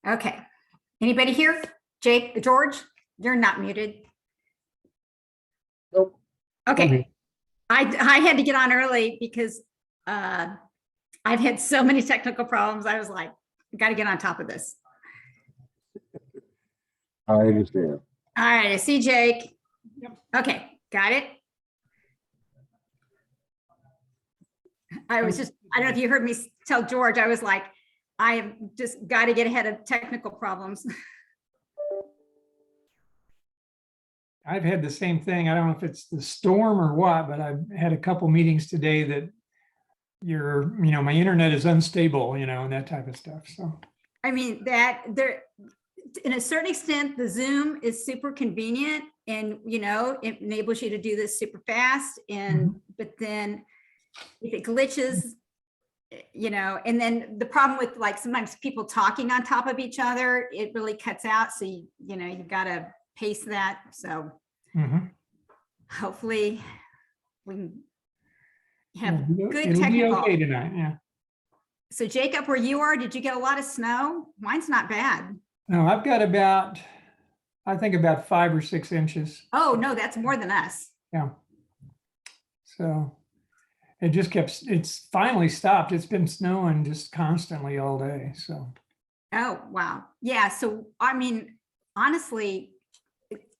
Okay. Anybody here? Jake, George, you're not muted. Nope. Okay. I had to get on early because I've had so many technical problems. I was like, got to get on top of this. I understand. All right. I see Jake. Okay. Got it. I was just, I don't know if you heard me tell George, I was like, I have just got to get ahead of technical problems. I've had the same thing. I don't know if it's the storm or what, but I've had a couple meetings today that my internet is unstable, and that type of stuff. So, I mean, that there, in a certain extent, the Zoom is super convenient and, it enables you to do this super fast. And, but then if it glitches, and then the problem with like sometimes people talking on top of each other, it really cuts out. So, you've got to pace that. So hopefully we can have good it'll technical. be okay tonight. Yeah. So Jacob, where you are, did you get a lot of snow? Mine's not bad. No, I've got about 5 or 6 inches. Oh, no, that's more than us. Yeah. So it just it's finally stopped. It's been snowing just constantly all day. So. Oh, wow. Yeah. So, I mean, honestly,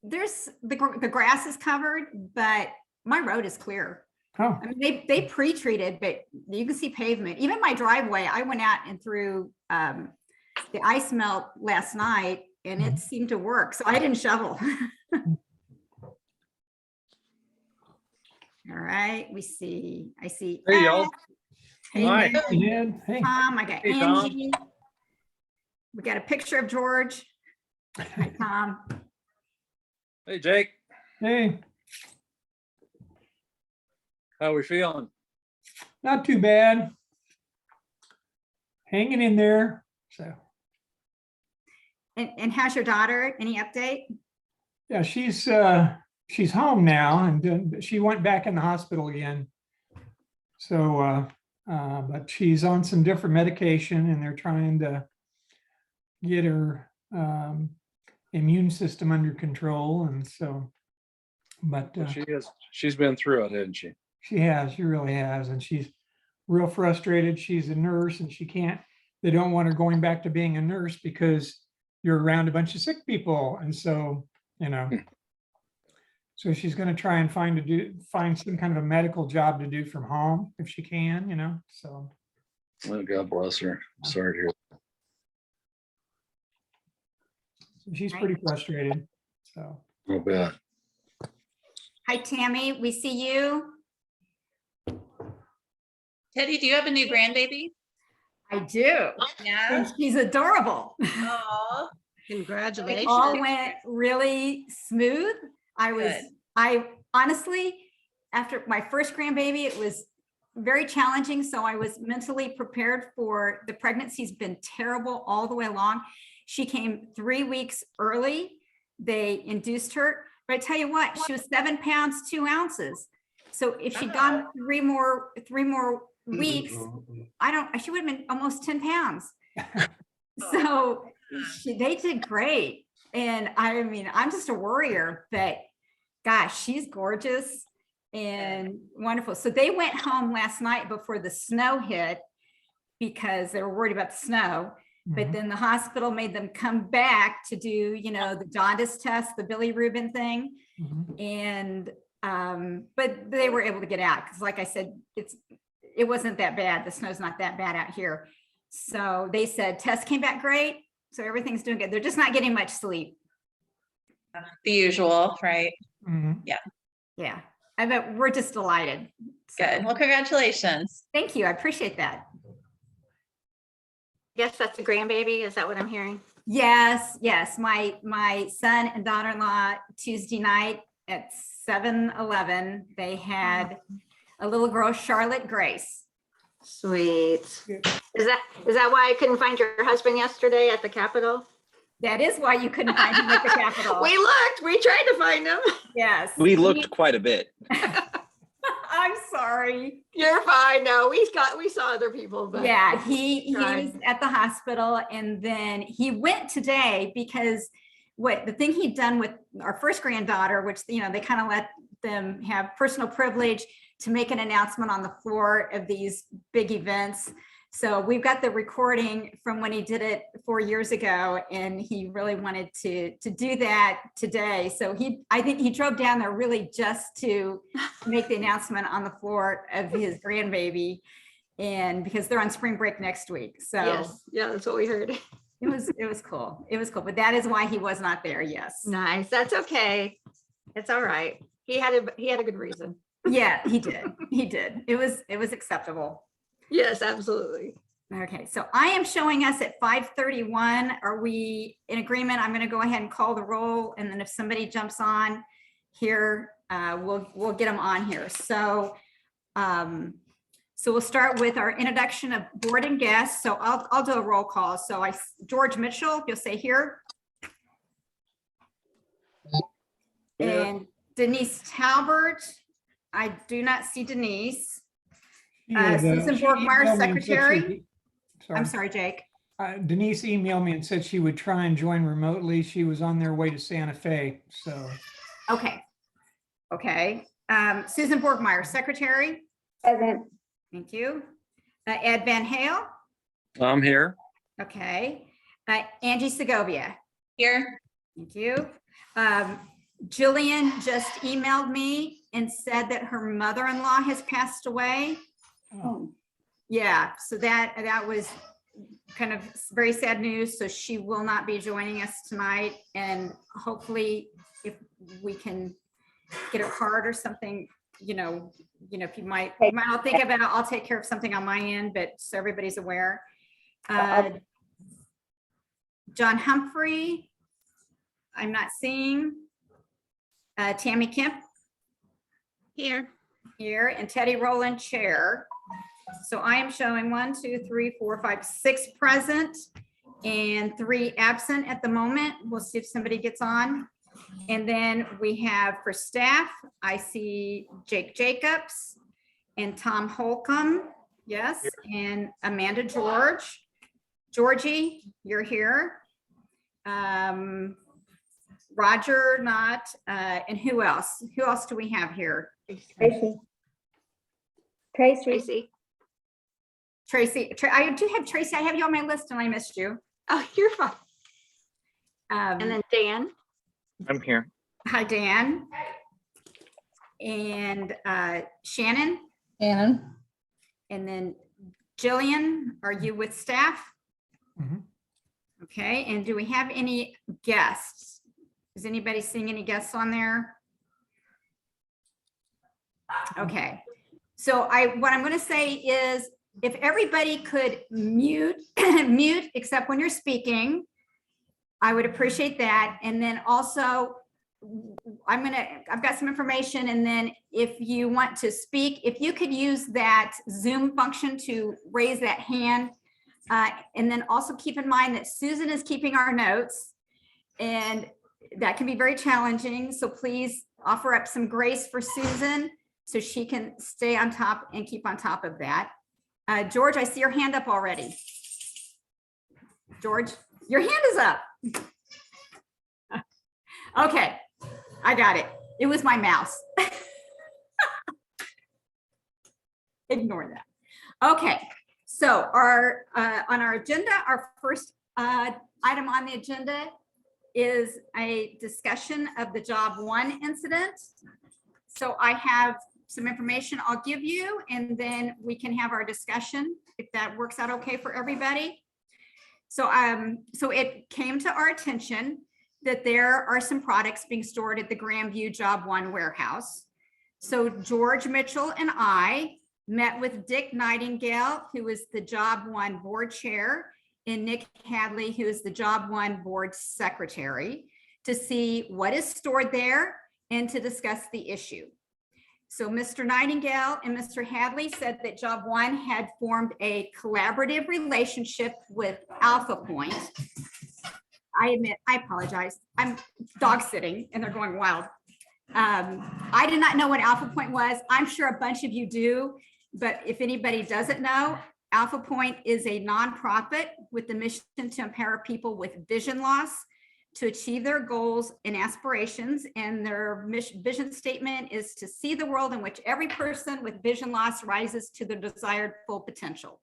there's the grass is covered, but my road is clear. Oh. I mean, they pre-treated, but you can see pavement. Even my driveway, I went out and threw the ice melt last night and it seemed to work. So I didn't shovel. All right, I see. Hey, y'all. Hey, Hi. Ned. Hey. Tom, I got Hey, Tom. Angie. We got a picture of George. Hi, Tom. Hey, Jake. Hey, How we feeling? not too bad. Hanging in there. So. And how's your daughter? Any update? Yeah, she's home now, and she went back in the hospital again. So, but she's on some different medication, and they're trying to get her immune system under control. And so, but She's been through it, hasn't she? she really has, and she's real frustrated. She's a nurse, and they don't want her going back to being a nurse because you're around a bunch of sick people, and so. So she's going to try and find some kind of a medical job to do from home if she can, so. Oh, God bless her. Sorry to hear. She's pretty frustrated, so. I bet. Hi, Tammy. We see you. Teddy, do you have a new grandbaby? I do. Yeah. And she's adorable. Oh, It all went really smooth. I honestly, after my first grandbaby, it was very challenging. So I was mentally prepared for the pregnancy's been terrible all the way along. She came 3 weeks early. They induced her, but I tell you what, she was 7 pounds, 2 ounces. So if she'd gone 3 more weeks, she would have been almost 10 pounds. So they did great. And I mean, I'm just a worrier, but gosh, she's gorgeous and wonderful. So they went home last night before the snow hit because they were worried about the snow. But then the hospital made them come back to do, the jaundice test, the bilirubin thing. And, but they were able to get out because like I said, it wasn't that bad. The snow's not that bad out here. So they said test came back great. So everything's doing good. They're just not getting much sleep. the usual, right? Yeah. I bet we're just delighted. So, Good. Well, congratulations. thank you. I appreciate that. Yes, that's a grandbaby. Is that what I'm hearing? Yes. My son and daughter-in-law Tuesday night at 7-Eleven, they had a little girl, Charlotte Grace. Sweet. Is that why I couldn't find your husband yesterday at the Capitol? That is why you couldn't find him at the Capitol. We looked. We tried to find him. Yes. We looked quite a bit. I'm sorry. You're fine. No, we saw other people, but. Yeah, he Tried. was at the hospital, and then he went today because the thing he'd done with our first granddaughter, which, you know, they kind of let them have personal privilege to make an announcement on the floor of these big events. So we've got the recording from when he did it 4 years ago, and he really wanted to do that today. So I think he drove down there really just to make the announcement on the floor of his grandbaby, and because they're on spring break next week. So Yes, yeah, that's what we heard. it was cool. It was cool, but that is why he was not there. Yes. Nice. That's okay. It's all right. He had a good reason. Yeah, he did. He did. It was acceptable. Yes, absolutely. Okay, so I am showing us at 5:31. Are we in agreement? I'm going to go ahead and call the roll, and then if somebody jumps on here, we'll get them on here. So we'll start with our introduction of board and guests. So I'll do a roll call. So George Mitchell, you'll say here. Here. And Denise Talbert. I do not see Denise. Susan She Borgmeyer, emailed me and said secretary. she- I'm sorry, Jake. Denise emailed me and said she would try and join remotely. She was on their way to Santa Fe, so. Okay. Okay. Susan Borgmeyer, secretary. Present. Thank you. Ed Van Hale. I'm here. Okay. Angie Segovia. Here. Thank you. Jillian just emailed me and said that her mother-in-law has passed away. Oh, Yeah, so that was kind of very sad news. So she will not be joining us tonight, and hopefully if we can get a card or something, if you might all think about it, I'll take care of something on my end, but so everybody's aware. John Humphrey, I'm not seeing. Tammy Kemp. Here. Here, and Teddy Rowland, chair. So I am showing 1, 2, 3, 4, 5, 6 present and 3 absent at the moment. We'll see if somebody gets on. And then we have for staff, I see Jake Jacobs and Tom Holcomb. Yes, and Amanda George. Georgie, you're here. Roger, not, and who else? Who else do we have here? Tracy. Tracy, I do have Tracy. I have you on my list and I missed you. Oh, you're fine. And then Dan. I'm here. Hi, Dan. And Shannon. Shannon. And then Jillian, are you with staff? mhm. Okay, and do we have any guests? Is anybody seeing any guests on there? Okay, so what I'm going to say is if everybody could mute except when you're speaking, I would appreciate that. And then also I've got some information, and then if you want to speak, if you could use that Zoom function to raise that hand. And then also keep in mind that Susan is keeping our notes, and that can be very challenging. So please offer up some grace for Susan so she can stay on top and keep on top of that. George, I see your hand up already. George, your hand is up. Okay, I got it. It was my mouse. Ignore that. Okay. So on our agenda, our first item on the agenda is a discussion of the job 1 incident. So I have some information I'll give you, and then we can have our discussion if that works out okay for everybody. So it came to our attention that there are some products being stored at the Grandview Job 1 warehouse. So George Mitchell and I met with Dick Nightingale, who is the Job 1 board chair, and Nick Hadley, who is the Job 1 board secretary, to see what is stored there and to discuss the issue. So Mr. Nightingale and Mr. Hadley said that Job 1 had formed a collaborative relationship with Alpha Point. I admit, I apologize. I'm dog sitting and they're going wild. I did not know what Alpha Point was. I'm sure a bunch of you do, but if anybody doesn't know, Alpha Point is a nonprofit with the mission to empower people with vision loss to achieve their goals and aspirations. And their vision statement is to see the world in which every person with vision loss rises to their desired full potential.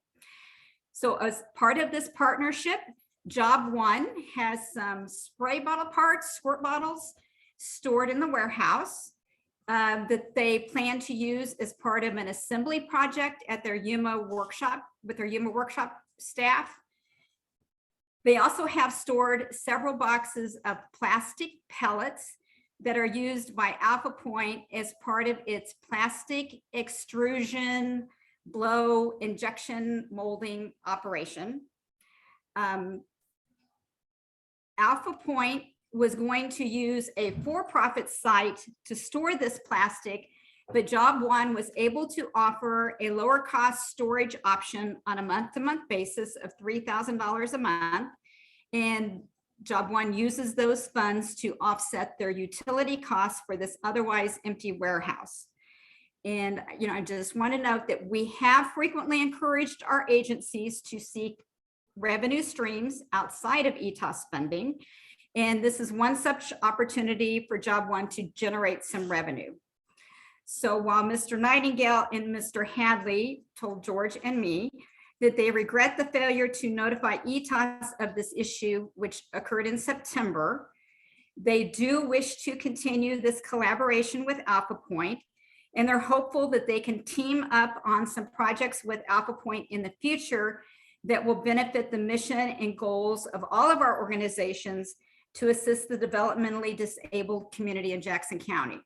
So as part of this partnership, Job One has some spray bottle parts, squirt bottles, stored in the warehouse that they plan to use as part of an assembly project at their Yuma workshop with their Yuma workshop staff. They also have stored several boxes of plastic pellets that are used by Alpha Point as part of its plastic extrusion, blow, injection molding operation. Alpha Point was going to use a for-profit site to store this plastic, but Job One was able to offer a lower cost storage option on a month-to-month basis of $3,000 a month. And Job One uses those funds to offset their utility costs for this otherwise empty warehouse. And, I just want to note that we have frequently encouraged our agencies to seek revenue streams outside of Eitas funding. And this is one such opportunity for Job One to generate some revenue. So while Mr. Nightingale and Mr. Hadley told George and me that they regret the failure to notify Eitas of this issue, which occurred in September, they do wish to continue this collaboration with Alpha Point, and they're hopeful that they can team up on some projects with Alpha Point in the future that will benefit the mission and goals of all of our organizations to assist the developmentally disabled community in Jackson County.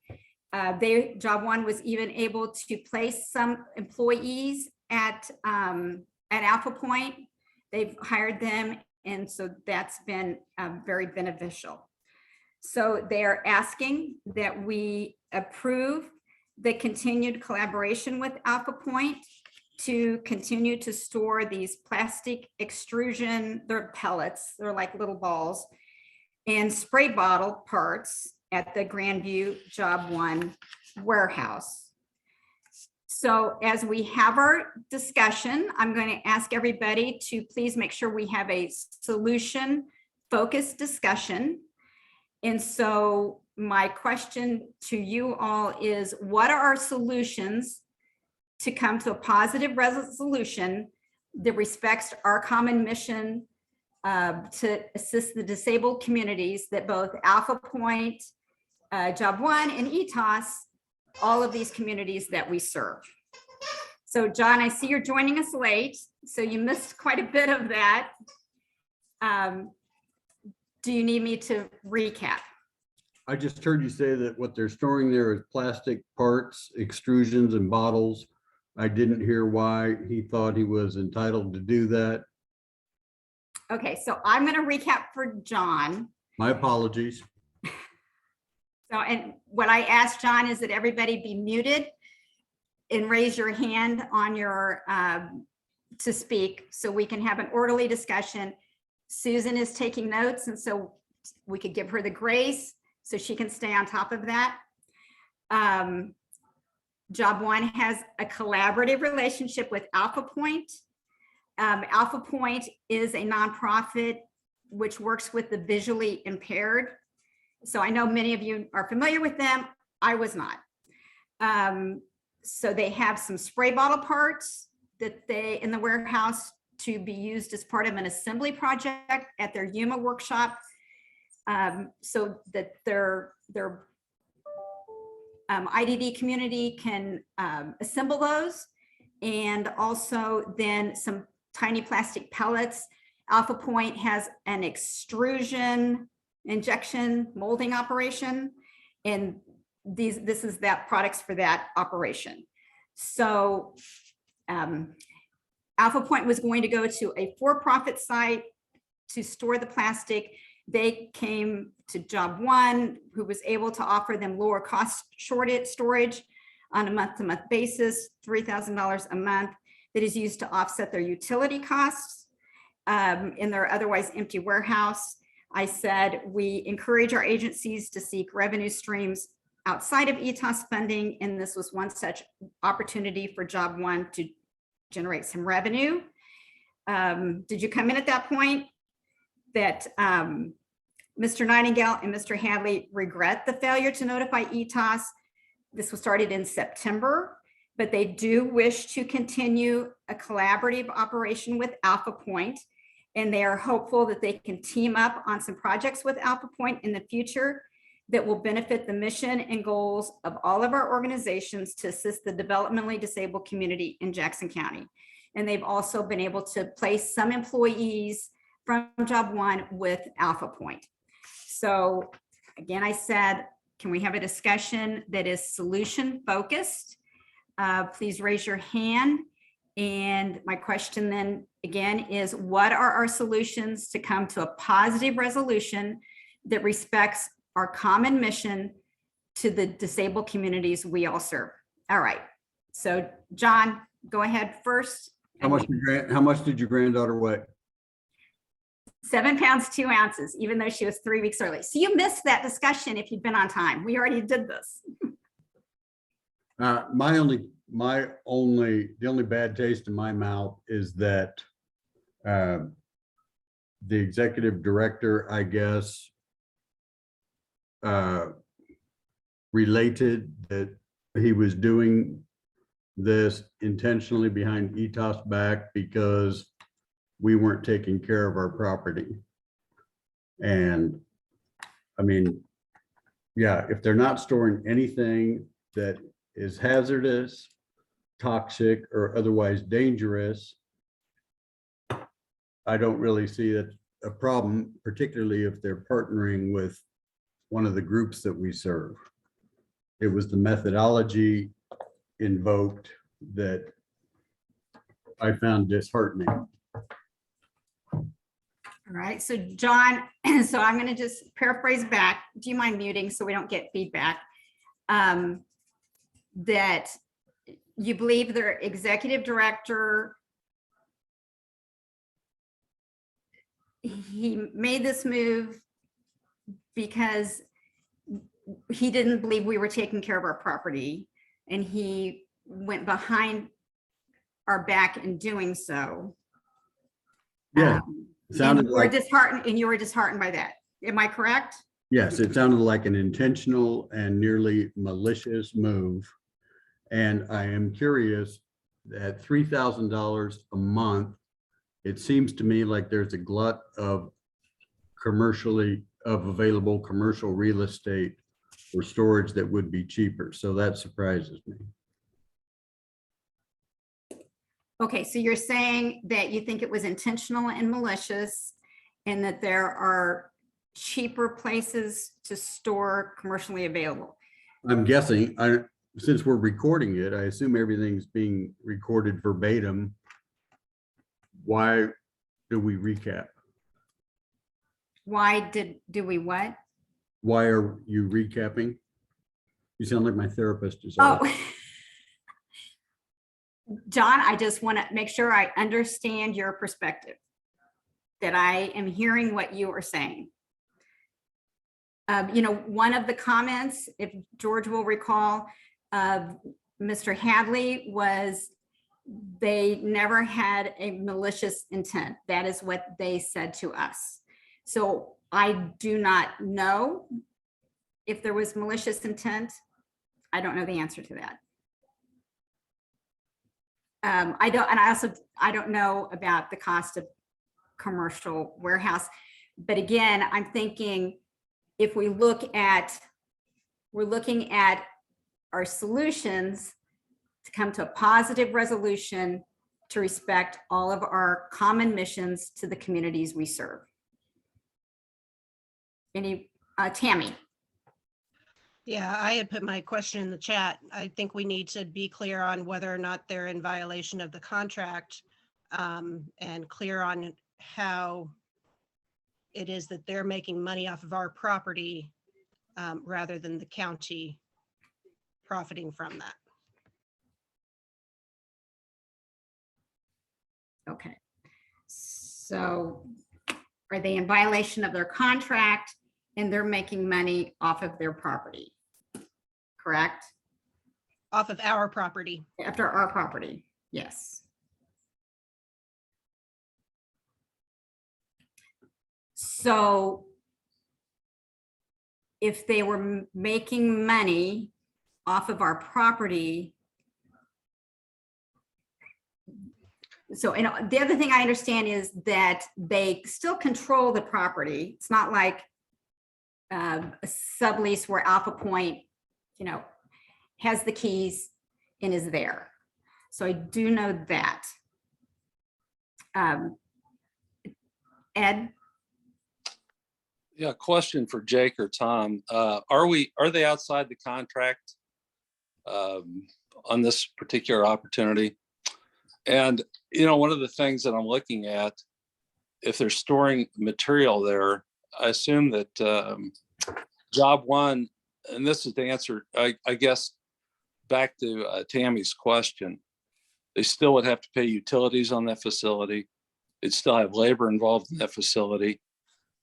Job One was even able to place some employees at Alpha Point. They've hired them, and so that's been very beneficial. So they're asking that we approve the continued collaboration with Alpha Point to continue to store these plastic extrusion, they're pellets, they're like little balls, and spray bottle parts at the Grandview Job One warehouse. So as we have our discussion, I'm going to ask everybody to please make sure we have a solution focused discussion. And so my question to you all is, what are our solutions to come to a positive resolution that respects our common mission to assist the disabled communities that both Alpha Point, Job One, and Eitas, all of these communities that we serve. So John, I see you're joining us late, so you missed quite a bit of that. Do you need me to recap? I just heard you say that what they're storing there is plastic parts, extrusions, and bottles. I didn't hear why he thought he was entitled to do that. Okay, so I'm going to recap for John. My apologies. So, and what I asked John is that everybody be muted and raise your hand on your to speak so we can have an orderly discussion. Susan is taking notes, and so we could give her the grace so she can stay on top of that. Job One has a collaborative relationship with Alpha Point. Alpha Point is a nonprofit which works with the visually impaired. So I know many of you are familiar with them. I was not. So they have some spray bottle parts that they in the warehouse to be used as part of an assembly project at their Yuma workshop, so that their IDD community can assemble those, and also then some tiny plastic pellets. Alpha Point has an extrusion, injection, molding operation, and this is that products for that operation. So Alpha Point was going to go to a for-profit site to store the plastic. They came to Job One, who was able to offer them lower cost storage on a month-to-month basis, $3,000 a month, that is used to offset their utility costs in their otherwise empty warehouse. I said we encourage our agencies to seek revenue streams outside of ETOS funding, and this was one such opportunity for Job One to generate some revenue. Did you come in at that point that Mr. Nightingale and Mr. Hadley regret the failure to notify ETOS? This was started in September, but they do wish to continue a collaborative operation with Alpha Point, and they are hopeful that they can team up on some projects with Alpha Point in the future that will benefit the mission and goals of all of our organizations to assist the developmentally disabled community in Jackson County. And they've also been able to place some employees from Job One with Alpha Point. So again, I said, can we have a discussion that is solution focused? Please raise your hand. And my question then again is, what are our solutions to come to a positive resolution that respects our common mission to the disabled communities we all serve? All right. So John, go ahead first. How much did your granddaughter weigh? 7 pounds, 2 ounces, even though she was 3 weeks early. So you missed that discussion if you'd been on time. We already did this. The only bad taste in my mouth is that the executive director, I guess, related that he was doing this intentionally behind ETOS back because we weren't taking care of our property. And I mean, yeah, if they're not storing anything that is hazardous, toxic, or otherwise dangerous, I don't really see it a problem, particularly if they're partnering with one of the groups that we serve. It was the methodology invoked that I found disheartening. All right, so John, so I'm going to just paraphrase back. Do you mind muting so we don't get feedback? That you believe their executive director, he made this move because he didn't believe we were taking care of our property, and he went behind our back in doing so. Yeah, sounded and we're like disheartened, and you were disheartened by that. Am I correct? yes, it sounded like an intentional and nearly malicious move. And I am curious, at $3,000 a month, it seems to me like there's a glut of available commercial real estate or storage that would be cheaper. So that surprises me. Okay, so you're saying that you think it was intentional and malicious, and that there are cheaper places to store commercially available. I'm guessing, since we're recording it, I assume everything's being recorded verbatim. Why do we recap? Why do we what? Why are you recapping? You sound like my therapist is. Oh, John, I just want to make sure I understand your perspective, that I am hearing what you are saying. One of the comments, if George will recall, of Mr. Hadley was they never had a malicious intent. That is what they said to us. So I do not know if there was malicious intent. I don't know the answer to that. I don't know about the cost of commercial warehouse. But again, I'm thinking if we're looking at our solutions to come to a positive resolution to respect all of our common missions to the communities we serve. Tammy? Yeah, I had put my question in the chat. I think we need to be clear on whether or not they're in violation of the contract, and clear on how it is that they're making money off of our property, rather than the county profiting from that. Okay. So are they in violation of their contract and they're making money off of their property? correct? Off of our property. After our property, yes. So if they were making money off of our property, so, and the other thing I understand is that they still control the property. It's not like a sublease where Alpha Point, you know, has the keys and is there. So I do know that. Ed? Yeah, question for Jake or Tom. Are they outside the contract on this particular opportunity? And, you know, one of the things that I'm looking at, if they're storing material there, I assume that job one, and this is the answer, I guess, back to Tammy's question, they still would have to pay utilities on that facility. They'd still have labor involved in that facility.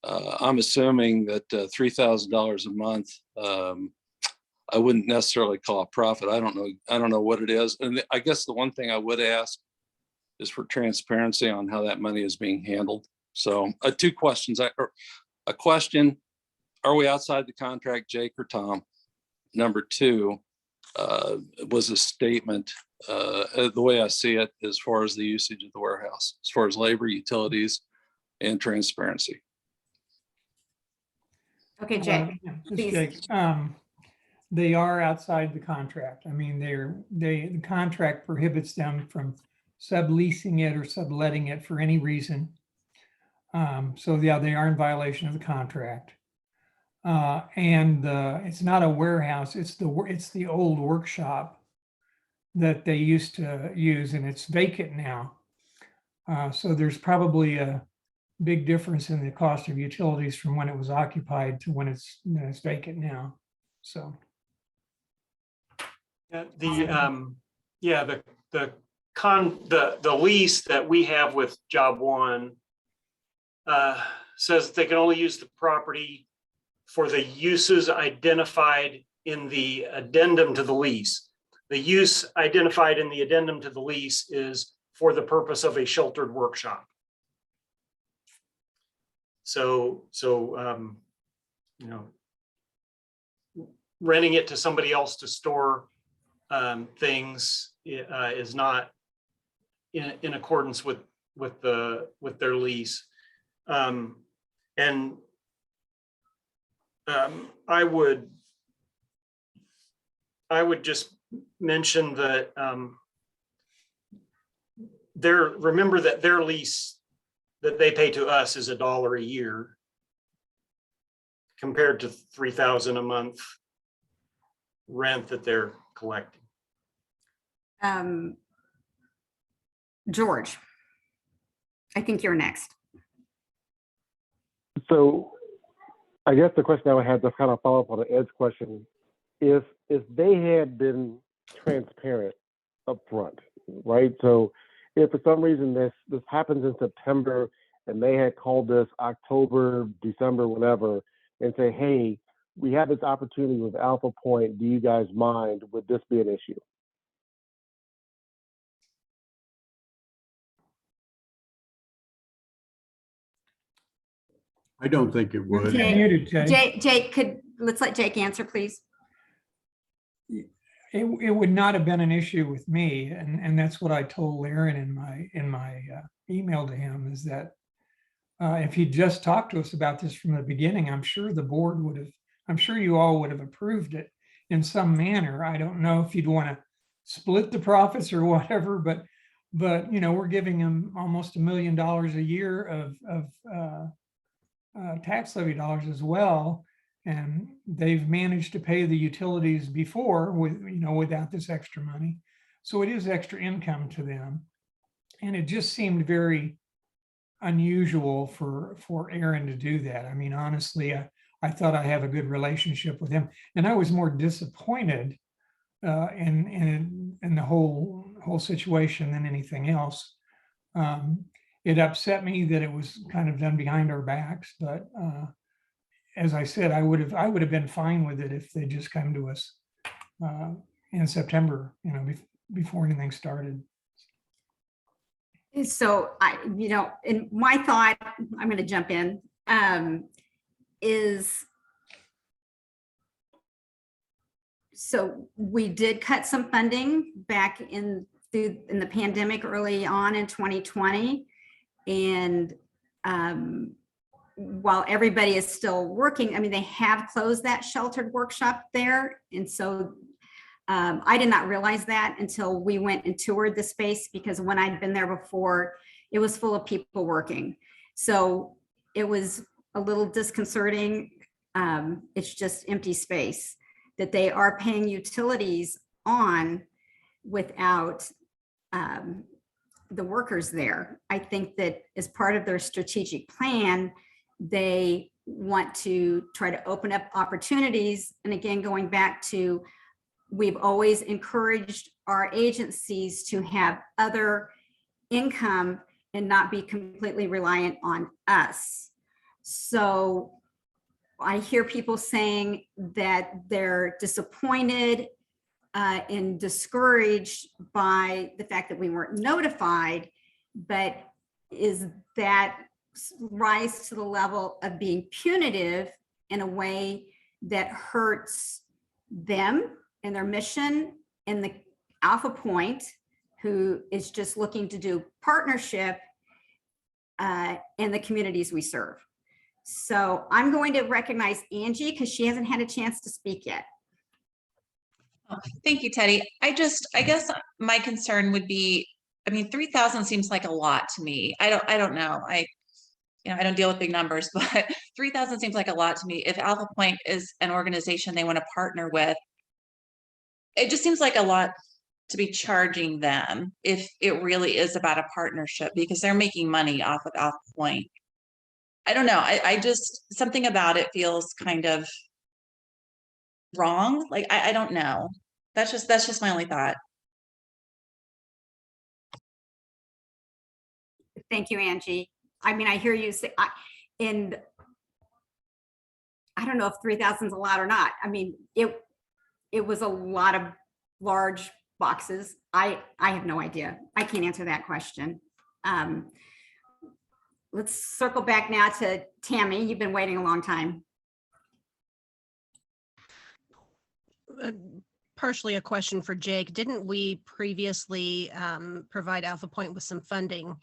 I'm assuming that $3,000 a month, I wouldn't necessarily call a profit. I don't know what it is. And I guess the one thing I would ask is for transparency on how that money is being handled. So two questions. A question, are we outside the contract, Jake or Tom? Number two, was a statement, the way I see it, as far as the usage of the warehouse, as far as labor, utilities, and transparency. Okay, Jake. Just Jake, they are outside the contract. I mean, the contract prohibits them from subleasing it or subletting it for any reason. So yeah, they are in violation of the contract. And it's not a warehouse, it's the old workshop that they used to use, and it's vacant now. So there's probably a big difference in the cost of utilities from when it was occupied to when it's vacant now. So the lease that we have with Job One says that they can only use the property for the uses identified in the addendum to the lease. The use identified in the addendum to the lease is for the purpose of a sheltered workshop. So you know, renting it to somebody else to store things is not in accordance with their lease. I would just mention that remember that their lease that they pay to us is $1 a year compared to $3,000 a month rent that they're collecting. George, I think you're next. So I guess the question I would have to kind of follow up on Ed's question, if they had been transparent up front, right? So if for some reason this happens in September and they had called us October, December, whenever, and say, hey, we have this opportunity with Alpha Point, do you guys mind? Would this be an issue? I don't think it would. Jake, let's let Jake answer, please. It would not have been an issue with me, and that's what I told Aaron in my email to him, is that if he'd just talked to us about this from the beginning, I'm sure the board would have, I'm sure you all would have approved it in some manner. I don't know if you'd want to split the profits or whatever, but you know, we're giving them almost $1 million a year of tax levy dollars as well, and they've managed to pay the utilities before without this extra money, so it is extra income to them. And it just seemed very unusual for Aaron to do that. I mean, honestly, I thought I have a good relationship with him, and I was more disappointed in the whole situation than anything else. It upset me that it was kind of done behind our backs, but as I said, I would have been fine with it if they just come to us in September, before anything started. So in my thought, I'm going to jump in, is so we did cut some funding back in the pandemic early on in 2020. And while everybody is still working, I mean, they have closed that sheltered workshop there. And so I did not realize that until we went and toured the space, because when I'd been there before, it was full of people working. So it was a little disconcerting. It's just empty space that they are paying utilities on without the workers there. I think that as part of their strategic plan, they want to try to open up opportunities. And again, going back to, we've always encouraged our agencies to have other income and not be completely reliant on us. So I hear people saying that they're disappointed and discouraged by the fact that we weren't notified, but is that rise to the level of being punitive in a way that hurts them and their mission, and the Alpha Point, who is just looking to do partnership in the communities we serve. So I'm going to recognize Angie because she hasn't had a chance to speak yet. Oh, thank you, Teddy. I guess my concern would be, I mean, 3,000 seems like a lot to me. I don't know. I don't deal with big numbers, but 3,000 seems like a lot to me. If Alpha Point is an organization they want to partner with, it just seems like a lot to be charging them if it really is about a partnership, because they're making money off of Alpha Point. I don't know. I just, something about it feels kind of wrong. Like, I don't know. That's just my only thought. Thank you, Angie. I mean, I hear you say, and I don't know if 3,000 is a lot or not. I mean, it was a lot of large boxes. I have no idea. I can't answer that question. Let's circle back now to Tammy. You've been waiting a long time. Partially a question for Jake. Didn't we previously provide Alpha Point with some funding?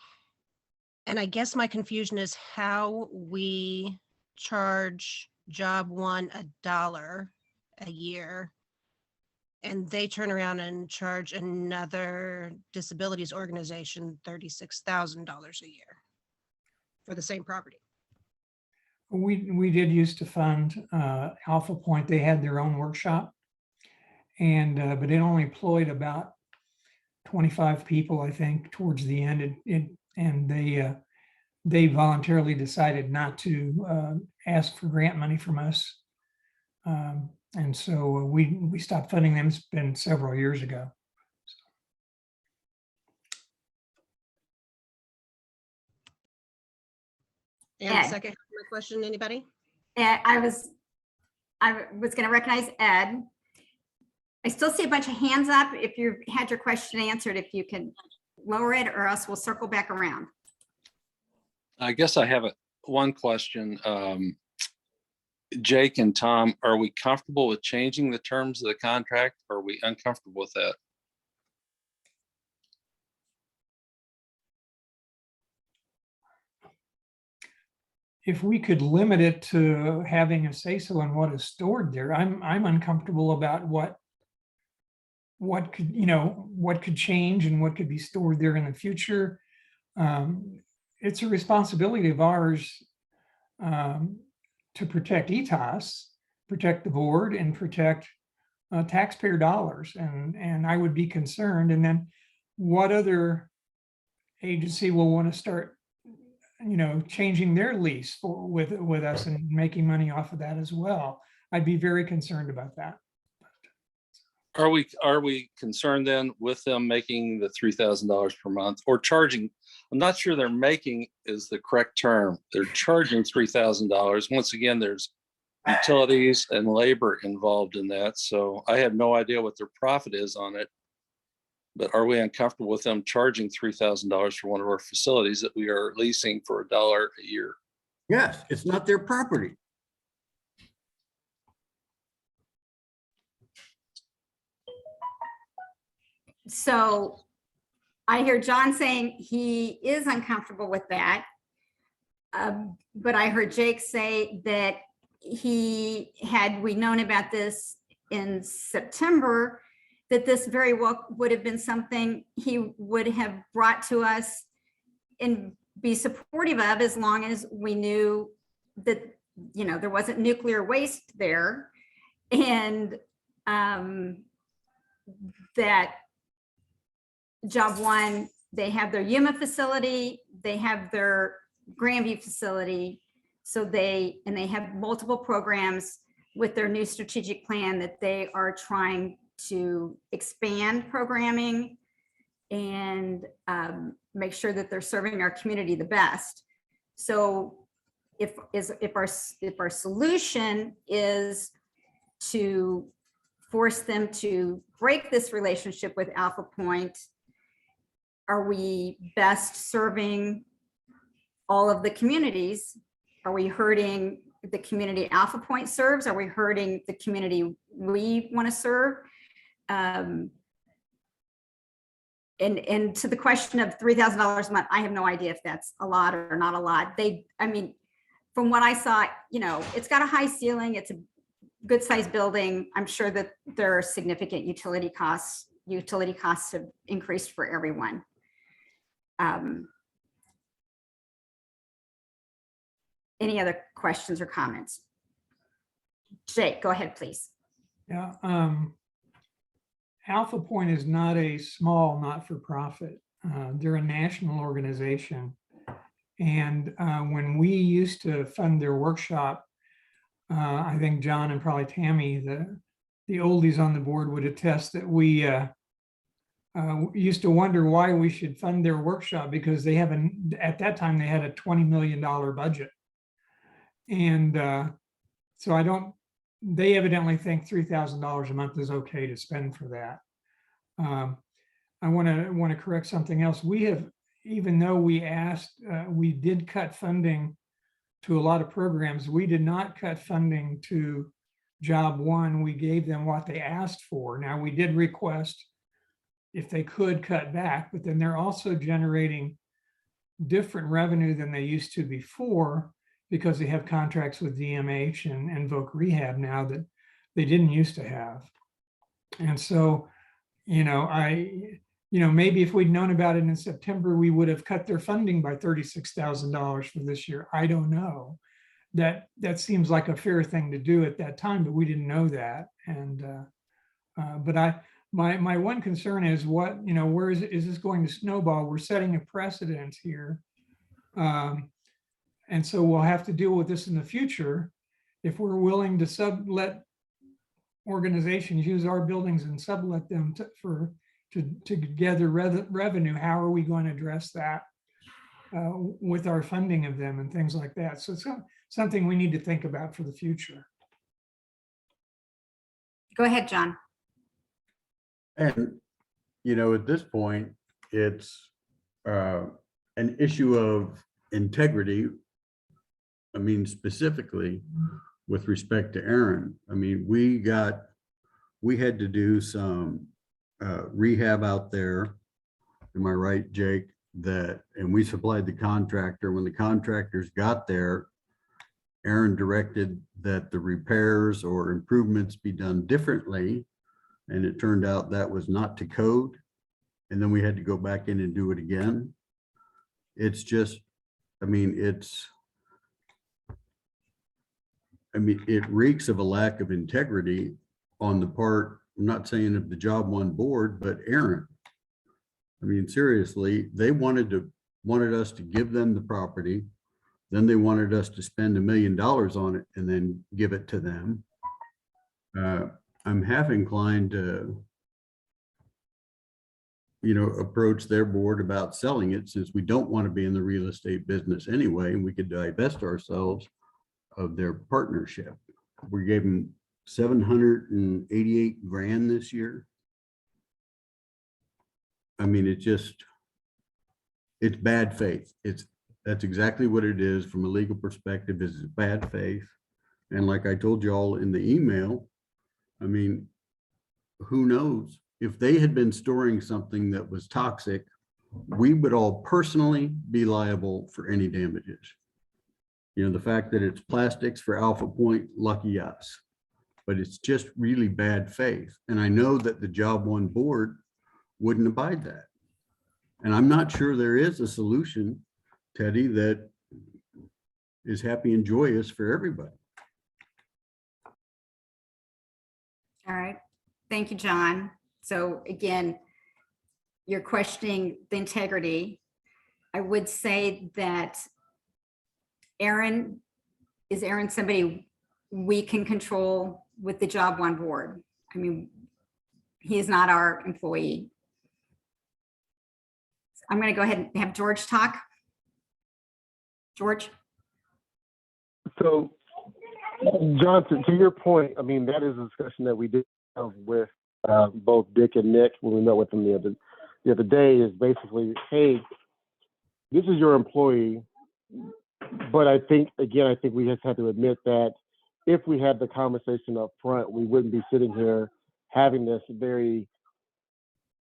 And I guess my confusion is how we charge Job One $1 a year, and they turn around and charge another disabilities organization $36,000 a year for the same property. We did used to fund Alpha Point. They had their own workshop, and but it only employed about 25 people, I think, towards the end. And they voluntarily decided not to ask for grant money from us, and so we stopped funding them. It's been several years ago. And Ed. the second half of my question, anybody? I was going to recognize Ed. I still see a bunch of hands up. If you had your question answered, if you can lower it, or else we'll circle back around. I guess I have one question. Jake and Tom, are we comfortable with changing the terms of the contract? Or are we uncomfortable with that? If we could limit it to having a say-so on what is stored there, I'm uncomfortable about what could change and what could be stored there in the future. It's a responsibility of ours to protect Eitas, protect the board, and protect taxpayer dollars. And I would be concerned. And then what other agency will want to start changing their lease with us and making money off of that as well? I'd be very concerned about that. Are we concerned then with them making the $3,000 per month or charging? I'm not sure they're making is the correct term. They're charging $3,000. Once again, there's utilities and labor involved in that. So I have no idea what their profit is on it. But are we uncomfortable with them charging $3,000 for one of our facilities that we are leasing for $1 a year? Yes, it's not their property. So I hear John saying he is uncomfortable with that. But I heard Jake say that had we known about this in September, that this very well would have been something he would have brought to us and be supportive of, as long as we knew that, you know, there wasn't nuclear waste there, and that Job One, they have their Yuma facility, they have their Grandview facility, so they have multiple programs with their new strategic plan that they are trying to expand programming and make sure that they're serving our community the best. So if our solution is to force them to break this relationship with Alpha Point, are we best serving all of the communities? Are we hurting the community Alpha Point serves? Are we hurting the community we want to serve? And to the question of $3,000 a month, I have no idea if that's a lot or not a lot. I mean, from what I saw, you know, it's got a high ceiling. It's a good sized building. I'm sure that there are significant utility costs. Utility costs have increased for everyone. Any other questions or comments? Jake, go ahead, please. Yeah. Alpha Point is not a small not-for-profit. They're a national organization. And when we used to fund their workshop, I think John and probably Tammy, the oldies on the board, would attest that we used to wonder why we should fund their workshop, because they at that time, they had a $20 million budget. And so they evidently think $3,000 a month is okay to spend for that. I want to correct something else. We have, even though we did cut funding to a lot of programs, we did not cut funding to Job One. We gave them what they asked for. Now, we did request if they could cut back, but then they're also generating different revenue than they used to before, because they have contracts with DMH and Voc Rehab now that they didn't used to have. And so, maybe if we'd known about it in September, we would have cut their funding by $36,000 for this year. I don't know. That seems like a fair thing to do at that time, but we didn't know that. And but my one concern is where is this going to snowball? We're setting a precedent here. And so we'll have to deal with this in the future. If we're willing to sublet organizations use our buildings and sublet them to gather revenue, how are we going to address that with our funding of them and things like that? So it's something we need to think about for the future. Go ahead, John. And, at this point, it's an issue of integrity. I mean, specifically with respect to Aaron. I mean, we had to do some rehab out there. Am I right, Jake? And we supplied the contractor. When the contractors got there, Aaron directed that the repairs or improvements be done differently. And it turned out that was not to code. And then we had to go back in and do it again. It's just, it reeks of a lack of integrity on the part, I'm not saying of the Job One board, but Aaron. I mean, seriously, they wanted us to give them the property. Then they wanted us to spend $1 million on it and then give it to them. I'm half inclined to, approach their board about selling it, since we don't want to be in the real estate business anyway, and we could divest ourselves of their partnership. we gave him 788 grand this year. I mean, it's bad faith. That's exactly what it is from a legal perspective, is bad faith. And like I told you all in the email, I mean, who knows? If they had been storing something that was toxic, we would all personally be liable for any damages. You know, the fact that it's plastics for Alpha Point, lucky us. But it's just really bad faith. And I know that the Job One board wouldn't abide that. And I'm not sure there is a solution, Teddy, that is happy and joyous for everybody. All right. Thank you, John. So again, you're questioning the integrity. I would say that is Aaron somebody we can control with the Job One board? I mean, he is not our employee. I'm going to go ahead and have George talk. George? So, John, to your point, I mean, that is a discussion that we did have with both Dick and Nick when we met with them the other day, is basically, hey, this is your employee. But I think we just have to admit that if we had the conversation up front, we wouldn't be sitting here having this very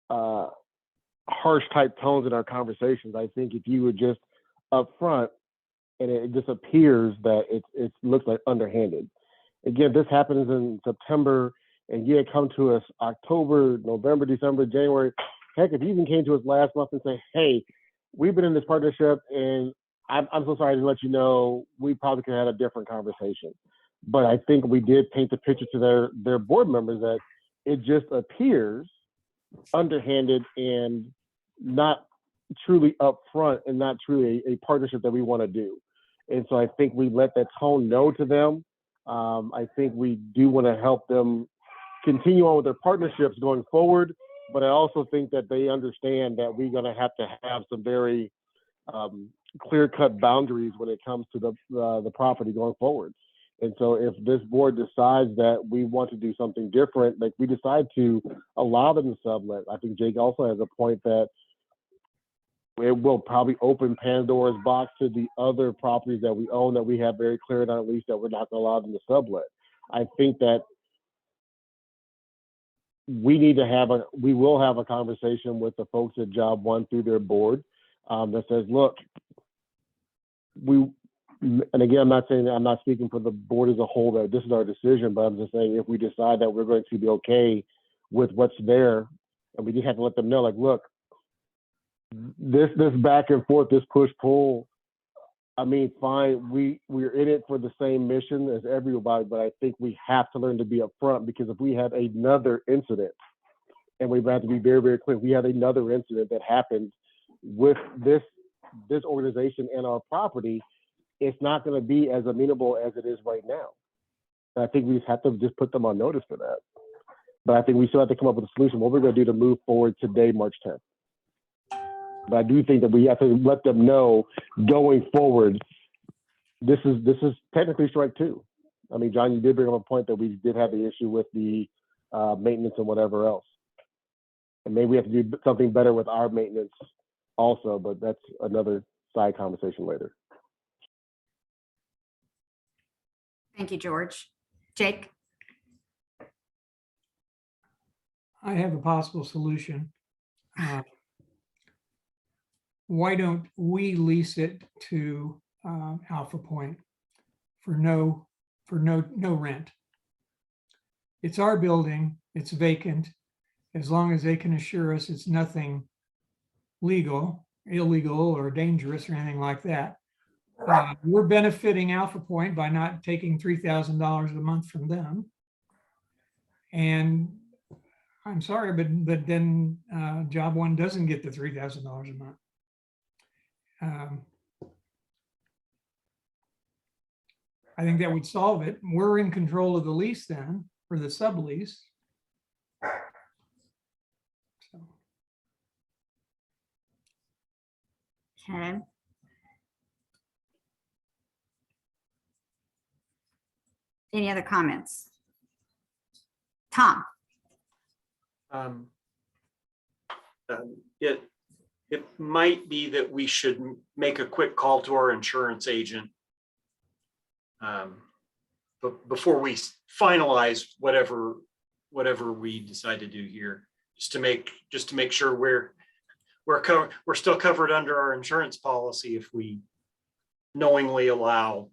harsh type tones in our conversations. I think if you were just up front, and it just appears that it looks like underhanded. Again, this happens in September, and you had come to us October, November, December, January. Heck, if you even came to us last month and say, hey, we've been in this partnership, and I'm so sorry to let you know, we probably could have had a different conversation. But I think we did paint the picture to their board members that it just appears underhanded and not truly upfront, and not truly a partnership that we want to do. And so I think we let that tone know to them. I think we do want to help them continue on with their partnerships going forward, but I also think that they understand that we're going to have some very clear-cut boundaries when it comes to the property going forward. And so if this board decides that we want to do something different, like we decide to allow them to sublet, I think Jake also has a point that it will probably open Pandora's box to the other properties that we own that we have very clear in our lease that we're not going to allow them to sublet. I think that we will have a conversation with the folks at Job One through their board that says, look, and again, I'm not speaking for the board as a whole that this is our decision, but I'm just saying if we decide that we're going to be okay with what's there, and we just have to let them know, like, look, this back and forth, this push-pull, I mean, fine, we're in it for the same mission as everybody, but I think we have to learn to be upfront, because if we have another incident, and we have to be very, very clear, we have another incident that happens with this organization and our property, it's not going to be as amenable as it is right now. And I think we just have to just put them on notice for that. But I think we still have to come up with a solution. What we're going to do to move forward today, March 10th. But I do think that we have to let them know going forward, this is technically strike two. I mean, John, you did bring up a point that we did have the issue with the maintenance and whatever else. And maybe we have to do something better with our maintenance also, but that's another side conversation later. Thank you, George. Jake? I have a possible solution. Why don't we lease it to Alpha Point for no rent? It's our building, it's vacant. As long as they can assure us it's nothing illegal, or dangerous or anything like that. We're benefiting Alpha Point by not taking $3,000 a month from them. And I'm sorry, but then Job One doesn't get the $3,000 a month. I think that would solve it. We're in control of the lease then, for the sublease. So. Okay. Any other comments? Tom? It might be that we should make a quick call to our insurance agent but before we finalize whatever we decide to do here, just to make sure we're still covered under our insurance policy if we knowingly allow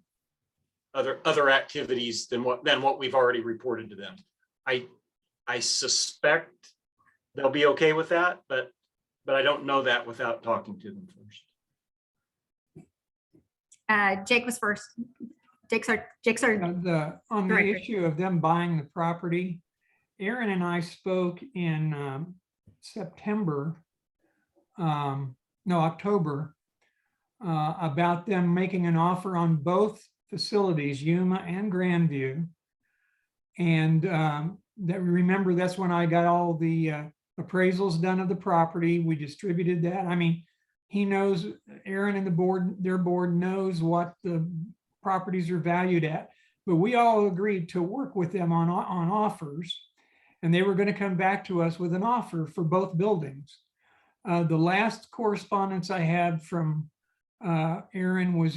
other activities than what we've already reported to them. I suspect they'll be okay with that, but I don't know that without talking to them first. Jake was first. Jake's our On the Director. issue of them buying the property, Aaron and I spoke in October, about them making an offer on both facilities, Yuma and Grandview. And remember, that's when I got all the appraisals done of the property. We distributed that. I mean, he knows, Aaron and their board knows what the properties are valued at, but we all agreed to work with them on offers, and they were going to come back to us with an offer for both buildings. The last correspondence I had from Aaron was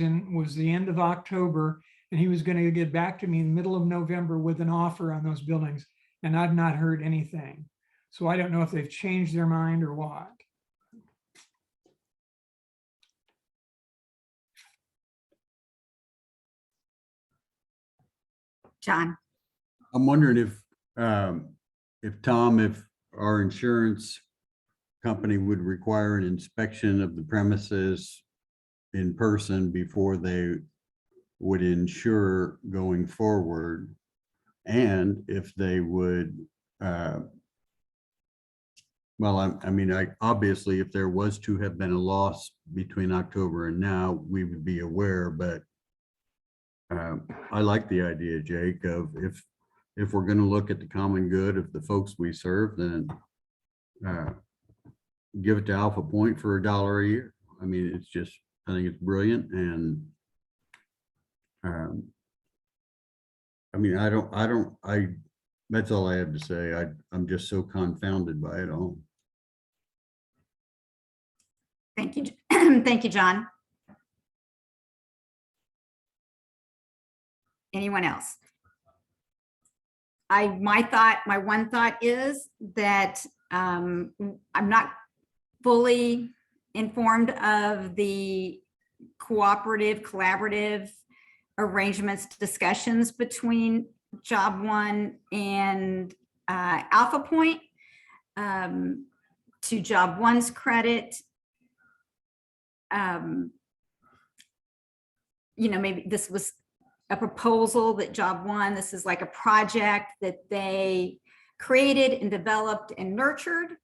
the end of October, and he was going to get back to me in the middle of November with an offer on those buildings, and I've not heard anything. So I don't know if they've changed their mind or what. John. I'm wondering if Tom, if our insurance company would require an inspection of the premises in person before they would insure going forward, and if they would, well, I mean, obviously, if there was to have been a loss between October and now, we would be aware, but I like the idea, Jake, of if we're going to look at the common good of the folks we serve, then give it to Alpha Point for $1 a year. I mean, it's just, I think it's brilliant. And I mean, that's all I have to say. I'm just so confounded by it all. Thank you. Thank you, John. Anyone else? My one thought is that I'm not fully informed of the collaborative arrangements, discussions between Job One and Alpha Point. To Job One's credit, maybe this was a proposal that Job One, this is like a project that they created and developed and nurtured.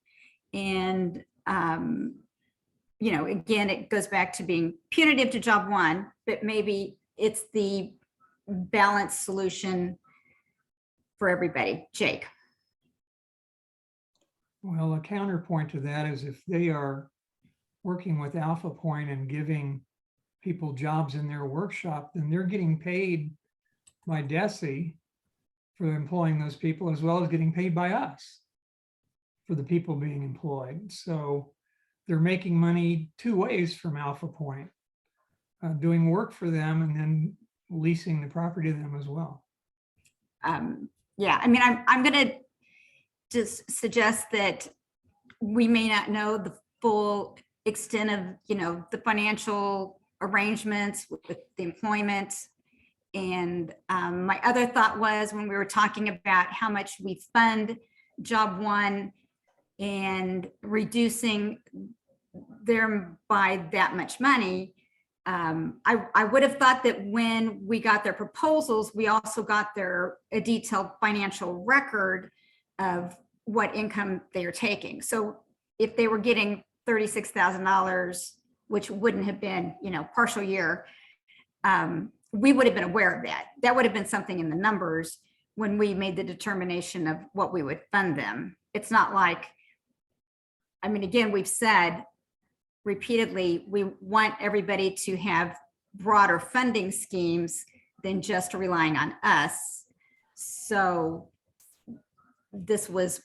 And, again, it goes back to being punitive to Job One, but maybe it's the balanced solution for everybody. Jake. Well, a counterpoint to that is if they are working with Alpha Point and giving people jobs in their workshop, then they're getting paid by DESE for employing those people, as well as getting paid by us for the people being employed. So they're making money two ways from Alpha Point, doing work for them and then leasing the property to them as well. Yeah, I mean, I'm going to just suggest that we may not know the full extent of, the financial arrangements with the employment. And my other thought was when we were talking about how much we fund Job One and reducing them by that much money, I would have thought that when we got their proposals, we also got a detailed financial record of what income they are taking. So if they were getting $36,000, which wouldn't have been, partial year, we would have been aware of that. That would have been something in the numbers when we made the determination of what we would fund them. It's not like, again, we've said repeatedly, we want everybody to have broader funding schemes than just relying on us. So this was,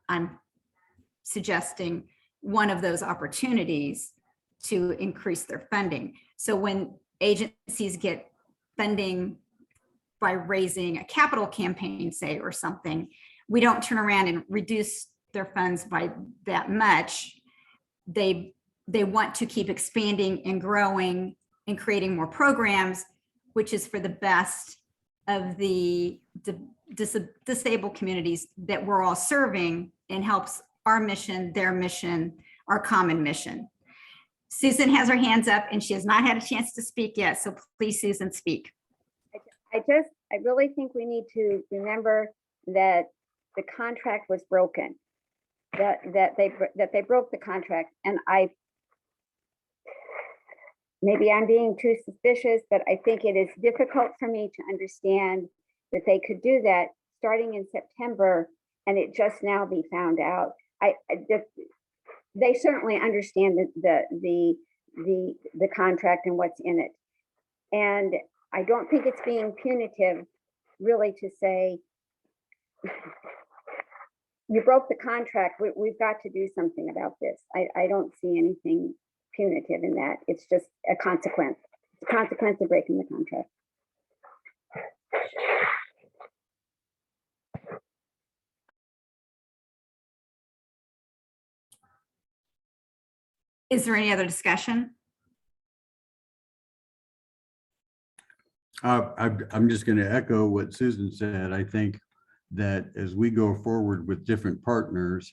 I'm suggesting, one of those opportunities to increase their funding. So when agencies get funding by raising a capital campaign, say, or something, we don't turn around and reduce their funds by that much. They want to keep expanding and growing and creating more programs, which is for the best of the disabled communities that we're all serving, and helps our mission, their mission, our common mission. Susan has her hands up and she has not had a chance to speak yet. So please, Susan, speak. I really think we need to remember that the contract was broken, that they broke the contract. And maybe I'm being too suspicious, but I think it is difficult for me to understand that they could do that starting in September and it just now be found out. They certainly understand the contract and what's in it. And I don't think it's being punitive, really, to say, you broke the contract, we've got to do something about this. I don't see anything punitive in that. It's just a consequence. It's a consequence of breaking the contract. Is there any other discussion? I'm just going to echo what Susan said. I think that as we go forward with different partners,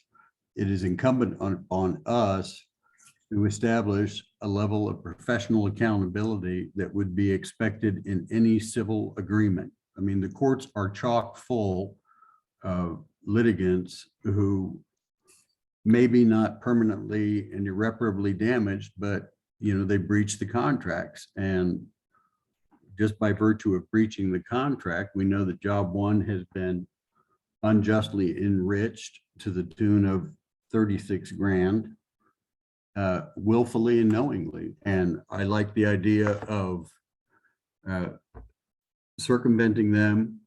it is incumbent on us to establish a level of professional accountability that would be expected in any civil agreement. I mean, the courts are chock full of litigants who maybe not permanently and irreparably damaged, but they breached the contracts. And just by virtue of breaching the contract, we know that job one has been unjustly enriched to the tune of 36 grand, willfully and knowingly. And I like the idea of circumventing them,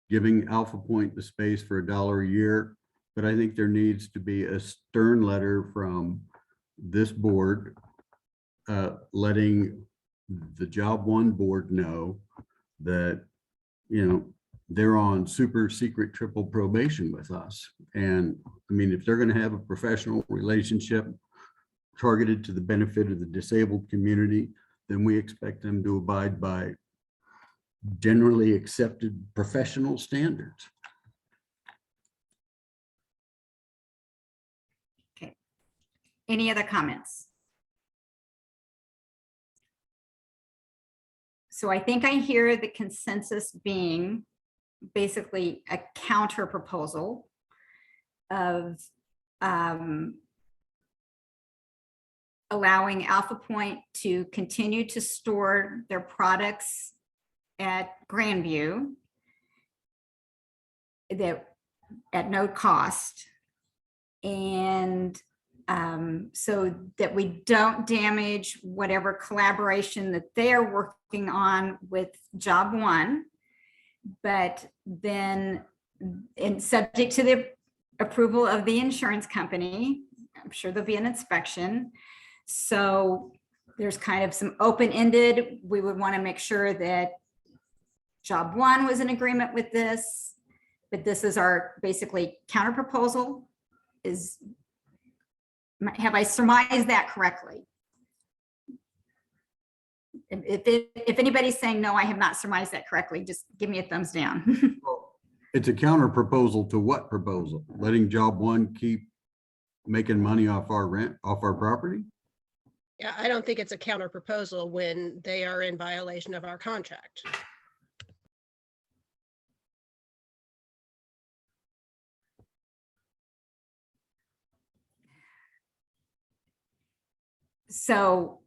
giving Alpha Point the space for $1 a year. But I think there needs to be a stern letter from this board letting the job one board know that, they're on super secret triple probation with us. And I mean, if they're going to have a professional relationship targeted to the benefit of the disabled community, then we expect them to abide by generally accepted professional standards. Okay. Any other comments? So I think I hear the consensus being basically a counter proposal of allowing Alpha Point to continue to store their products at Grandview that at no cost, and so that we don't damage whatever collaboration that they're working on with job one, but then, and subject to the approval of the insurance company, I'm sure there'll be an inspection. So there's kind of some open-ended, we would want to make sure that job one was in agreement with this, but this is our basically counter proposal. Have I surmised that correctly? If anybody's saying no, I have not surmised that correctly, just give me a thumbs down. It's a counter proposal to what proposal? Letting job one keep making money off our rent, off our property? Yeah, I don't think it's a counter proposal when they are in violation of our contract. So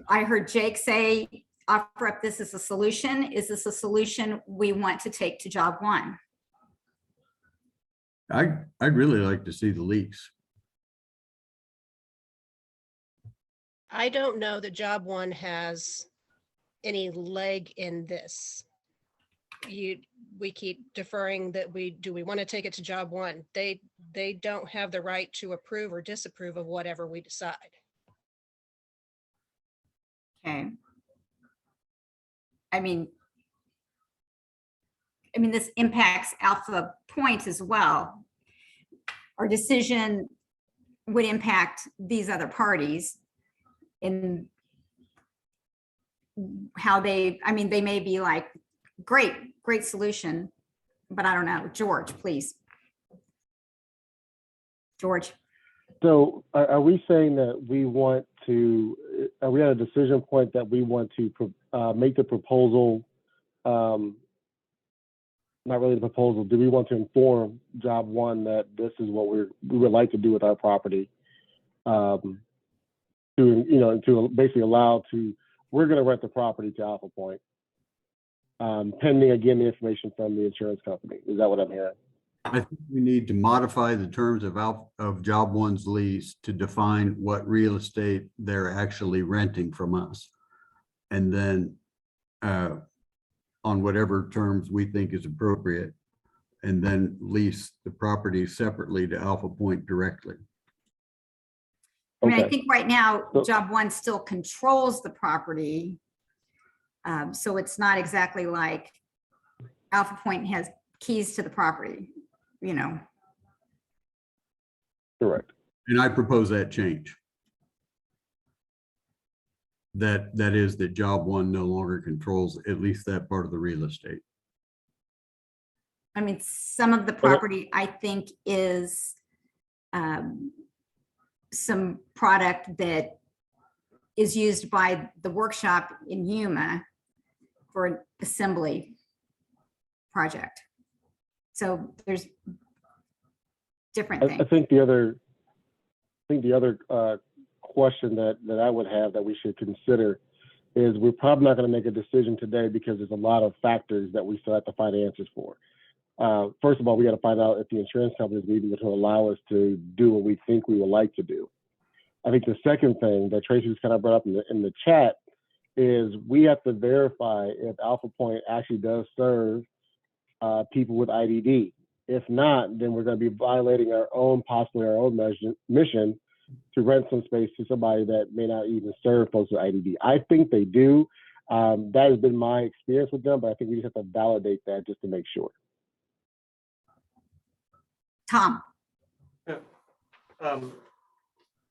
I heard Jake say, offer up this as a solution. Is this a solution we want to take to job one? I'd really like to see the lease. I don't know that job one has any leg in this. we keep deferring that do we want to take it to job one? They don't have the right to approve or disapprove of whatever we decide. Okay. I mean, this impacts Alpha Point as well. Our decision would impact these other parties in how they may be like, great solution, but I don't know. George, please. George. So are we saying that we want to, are we at a decision point that we want to make the proposal, not really the proposal, do we want to inform job one that this is what we would like to do with our property? To basically allow we're going to rent the property to Alpha Point, pending again the information from the insurance company. Is that what I'm hearing? I think we need to modify the terms of job one's lease to define what real estate they're actually renting from us. And then on whatever terms we think is appropriate, and then lease the property separately to Alpha Point directly. I mean, Okay. I think right now, So- job one still controls the property. So it's not exactly like Alpha Point has keys to the property, you know. Correct. And I propose that change. That is that job one no longer controls at least that part of the real estate. I mean, some of the property I think is some product that is used by the workshop in Yuma for an assembly project. So there's different I things. think the other question that I would have that we should consider is we're probably not going to make a decision today because there's a lot of factors that we still have to find answers for. First of all, we got to find out if the insurance company is able to allow us to do what we think we would like to do. I think the second thing that Tracy was kind of brought up in the chat is we have to verify if Alpha Point actually does serve people with IDD. If not, then we're going to be violating possibly our own mission to rent some space to somebody that may not even serve folks with IDD. I think they do. That has been my experience with them, but I think we just have to validate that just to make sure. Tom.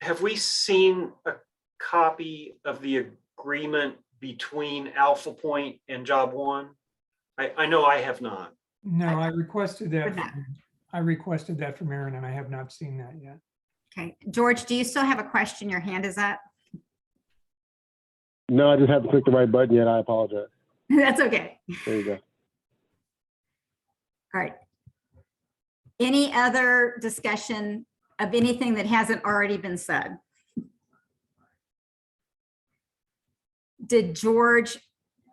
Have we seen a copy of the agreement between Alpha Point and Job One? I know I have not. No, I requested that. that. I requested that from Aaron and I have not seen that yet. Okay, George, do you still have a question? Your hand is up. No, I just haven't clicked the right button yet. I apologize. That's okay. There you go. All right. Any other discussion of anything that hasn't already been said? Did George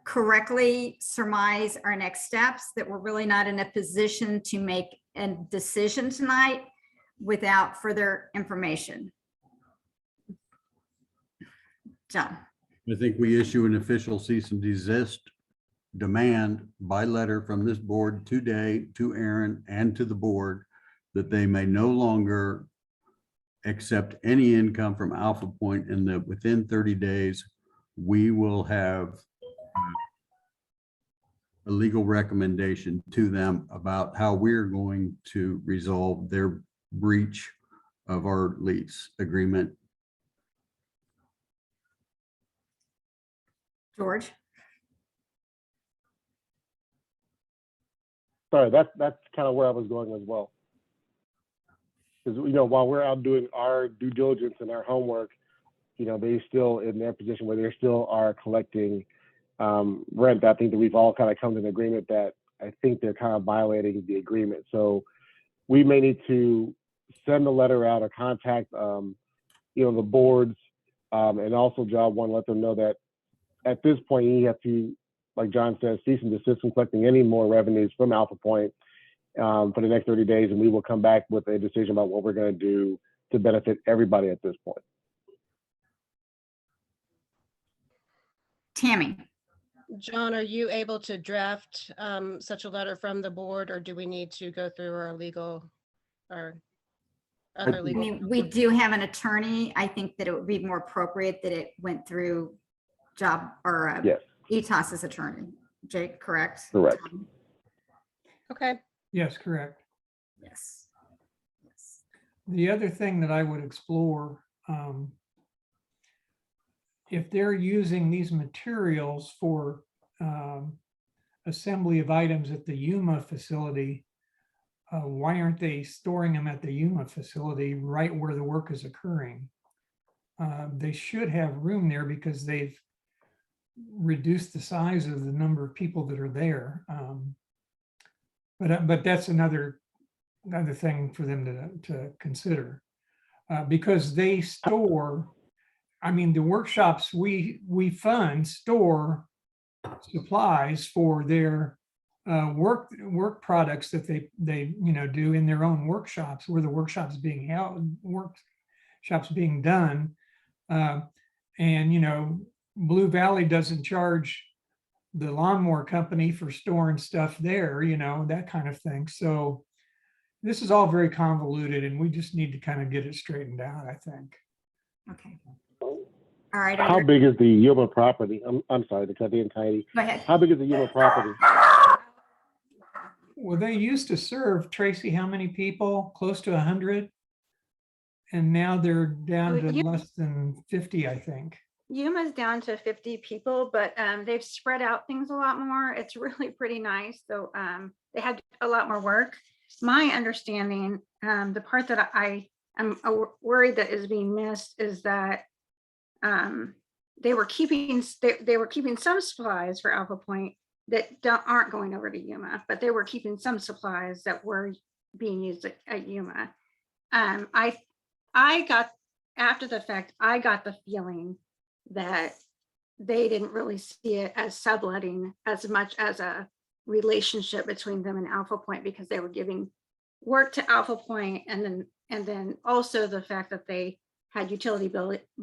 correctly surmise our next steps, that we're really not in a position to make a decision tonight without further information? John. I think we issue an official cease and desist demand by letter from this board today to Aaron and to the board that they may no longer accept any income from Alpha Point, and that within 30 days, we will have a legal recommendation to them about how we're going to resolve their breach of our lease agreement. George. Sorry, that's kind of where I was going as well. Because, while we're out doing our due diligence and our homework, they still in their position where they still are collecting rent. I think that we've all kind of come to an agreement that I think they're kind of violating the agreement. So we may need to send a letter out or contact, the boards and also job one, let them know that at this point you have to, like John says, cease and desist from collecting any more revenues from Alpha Point for the next 30 days, and we will come back with a decision about what we're going to do to benefit everybody at this point. Tammy. John, are you able to draft such a letter from the board, or do we need to go through our legal or other I legal? mean, we do have an attorney. I think that it would be more appropriate that it went through job or Yes, Eitas's attorney. Jake, correct? correct. Okay, Yes, correct. Yes. Yes. The other thing that I would explore, if they're using these materials for assembly of items at the Yuma facility, why aren't they storing them at the Yuma facility right where the work is occurring? They should have room there because they've reduced the size of the number of people that are there. But that's another thing for them to consider, because they store. I mean, the workshops we fund store supplies for their work products that they do in their own workshops, where the workshops being held, workshops being done, and Blue Valley doesn't charge the lawnmower company for storing stuff there, that kind of thing. So this is all very convoluted, and we just need to kind of get it straightened out, I think. Okay. All right. How big is the Yuma property? I'm sorry to cut in, Tidy. Go ahead. How big is the Yuma property? Well, they used to serve, Tracy, how many people? Close to 100? And now they're down to less than 50, I think. Yuma's down to 50 people, but they've spread out things a lot more. It's really pretty nice. So they had a lot more work. My understanding, the part that I am worried that is being missed is that they were keeping some supplies for Alpha Point that aren't going over to Yuma, but they were keeping some supplies that were being used at Yuma. I got, after the fact, I got the feeling that they didn't really see it as subletting as much as a relationship between them and Alpha Point, because they were giving work to Alpha Point, and then also the fact that they had utility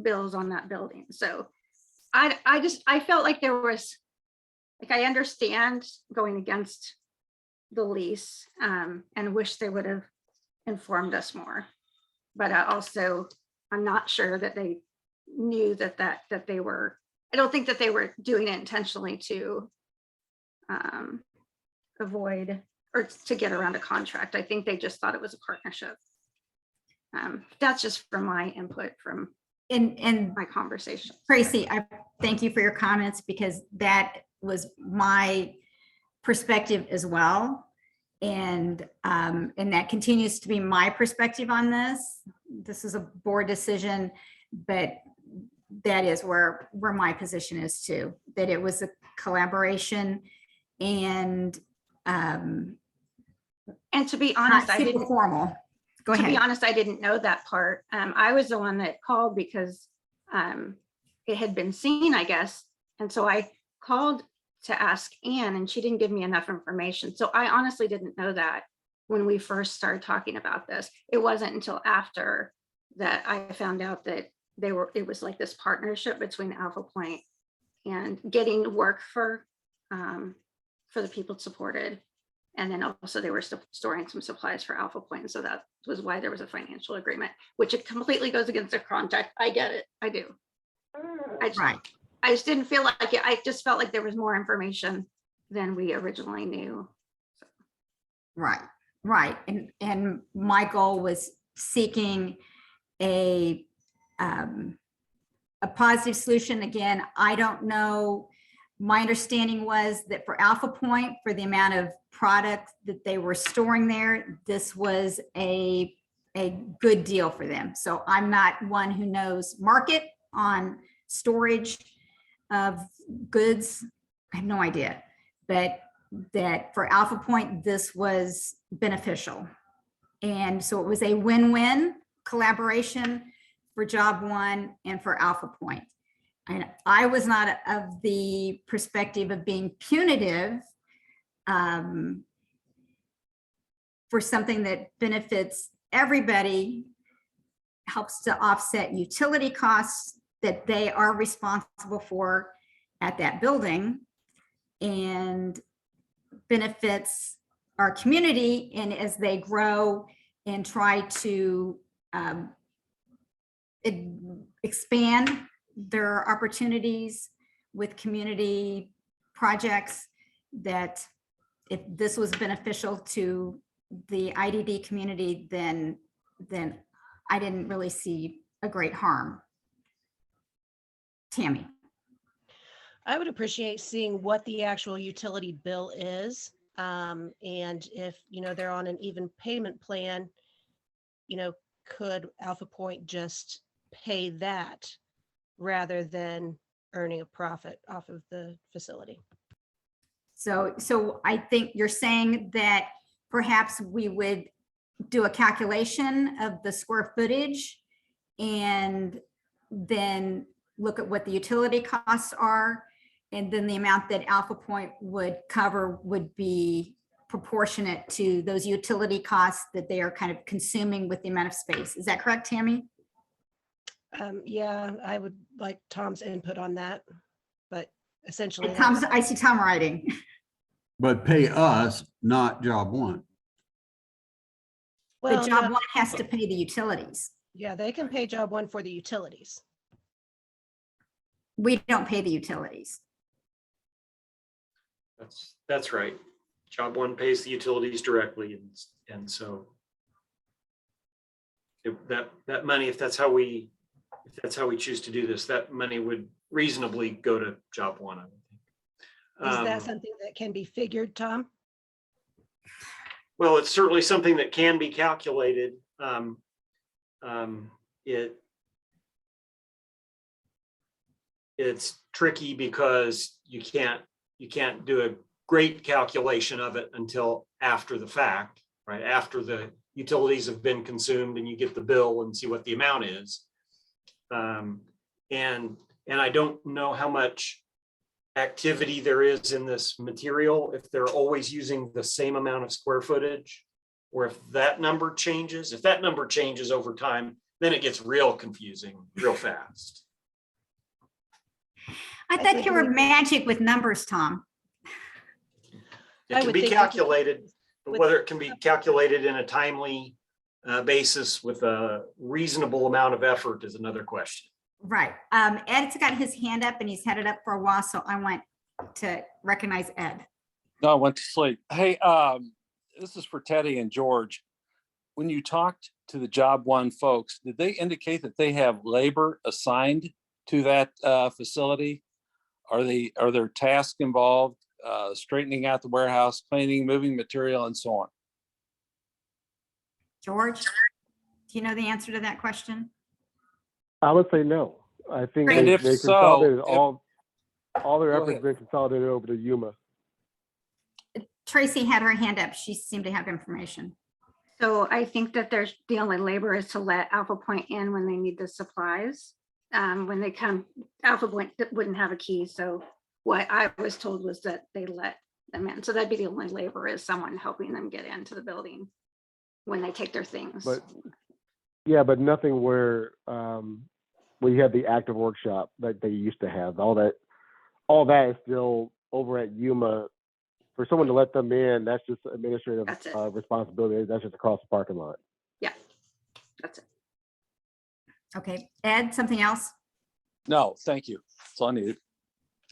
bills on that building. So I felt like there was, like, I understand going against the lease and wish they would have informed us more, but I'm not sure that they knew that they were, I don't think that they were doing it intentionally to avoid or to get around a contract. I think they just thought it was a partnership. That's just from my input from And my conversation. Tracy, I thank you for your comments, because that was my perspective as well. And that continues to be my perspective on this. This is a board decision, but that is where my position is too, that it was a collaboration, and to be honest, not super formal. Go ahead. To be honest, I didn't know that part. I was the one that called because it had been seen, I guess. And so I called to ask Anne, and she didn't give me enough information. So I honestly didn't know that when we first started talking about this. It wasn't until after that I found out that it was like this partnership between Alpha Point and getting work for the people supported. And then also they were storing some supplies for Alpha Point. So that was why there was a financial agreement, which it completely goes against the contract. I get it. I do. I just didn't feel like it. I just felt like there was more information than we originally knew. So. Right. And my goal was seeking a positive solution. Again, I don't know. My understanding was that for Alpha Point, for the amount of product that they were storing there, this was a good deal for them. So I'm not one who knows market on storage of goods. I have no idea, but that for Alpha Point, this was beneficial. And so it was a win-win collaboration for Job One and for Alpha Point. And I was not of the perspective of being punitive for something that benefits everybody, helps to offset utility costs that they are responsible for at that building. and benefits our community, and as they grow and try to expand their opportunities with community projects, that if this was beneficial to the IDD community, then I didn't really see a great harm. Tammy. I would appreciate seeing what the actual utility bill is. And if, they're on an even payment plan, could Alpha Point just pay that rather than earning a profit off of the facility? So I think you're saying that perhaps we would do a calculation of the square footage and then look at what the utility costs are. And then the amount that Alpha Point would cover would be proportionate to those utility costs that they are kind of consuming with the amount of space. Is that correct, Tammy? Yeah, I would like Tom's input on that, but essentially. I see Tom writing. But pay us, not job one. But job one has to pay the utilities. Yeah, they can pay job one for the utilities. We don't pay the utilities. That's right. Job one pays the utilities directly, and so that money, if that's how we choose to do this, that money would reasonably go to job one, I would think. Is that something that can be figured, Tom? Well, it's certainly something that can be calculated. It's tricky because you can't do a great calculation of it until after the fact, right? After the utilities have been consumed and you get the bill and see what the amount is. And I don't know how much activity there is in this material, if they're always using the same amount of square footage, or if that number changes. If that number changes over time, then it gets real confusing real fast. I thought you were magic with numbers, Tom. It can be calculated, but whether it can be calculated in a timely basis with a reasonable amount of effort is another question. Right. Ed's got his hand up and he's had it up for a while, so I want to recognize Ed. No, I went to sleep. Hey, this is for Teddy and George. When you talked to the job one folks, did they indicate that they have labor assigned to that facility? Are there tasks involved, straightening out the warehouse, cleaning, moving material, and so on? George, do you know the answer to that question? I would say no. I think And they if consolidated so, all their Go efforts ahead. been consolidated over to Yuma. Tracy had her hand up. She seemed to have information. So I think that there's the only labor is to let Alpha Point in when they need the supplies. When they come, Alpha Point wouldn't have a key. So what I was told was that they let them in. So that'd be the only labor, is someone helping them get into the building when they take their things. But yeah, but nothing where you have the active workshop that they used to have. All that is still over at Yuma. For someone to let them in, that's just administrative responsibility. That's just across the parking lot. Yeah, that's it. Okay, Ed, something else? No, thank you. That's all I needed.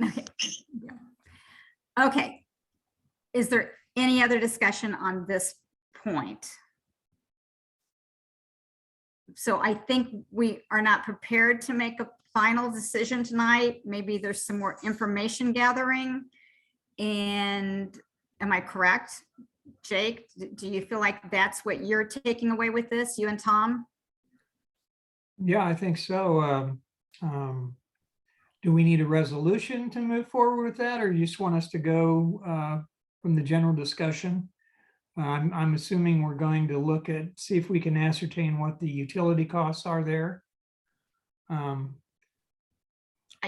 Okay. Yeah. Okay. Is there any other discussion on this point? So I think we are not prepared to make a final decision tonight. Maybe there's some more information gathering. And am I correct? Jake, do you feel like that's what you're taking away with this, you and Tom? Yeah, I think so. Do we need a resolution to move forward with that, or you just want us to go from the general discussion? I'm assuming we're going to look at, see if we can ascertain what the utility costs are there.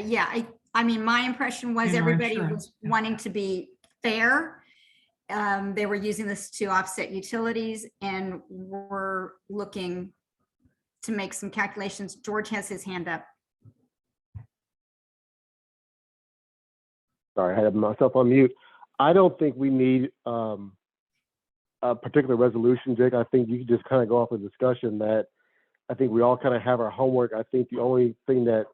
Yeah, I mean, my impression was And our everybody insurance, was yeah. wanting to be fair. They were using this to offset utilities, and we're looking to make some calculations. George has his hand up. sorry, I had myself on mute. I don't think we need a particular resolution, Jake. I think you can just kind of go off a discussion that I think we all kind of have our homework. I think the only thing that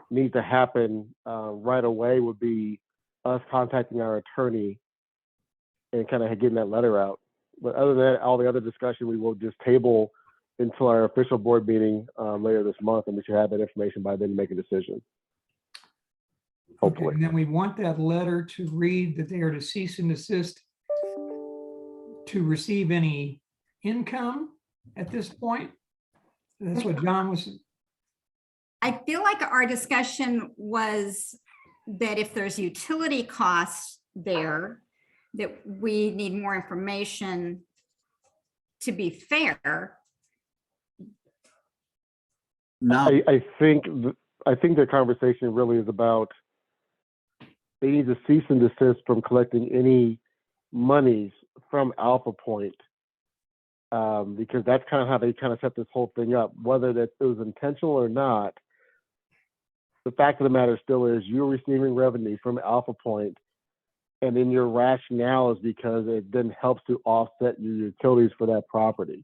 needs to happen right away would be us contacting our attorney and kind of getting that letter out. But other than that, all the other discussion, we will just table until our official board meeting later this month, and we should have that information by then to make a decision. Okay, Hopefully. and then we want that letter to read that they are to cease and desist to receive any income at this point. That's what John was. I feel like our discussion was that if there's utility costs there, that we need more information to be fair. Now, I think the conversation really is about they need to cease and desist from collecting any monies from Alpha Point, because that's kind of how they kind of set this whole thing up. Whether that it was intentional or not, the fact of the matter still is you're receiving revenue from Alpha Point, and then your rationale is because it then helps to offset your utilities for that property.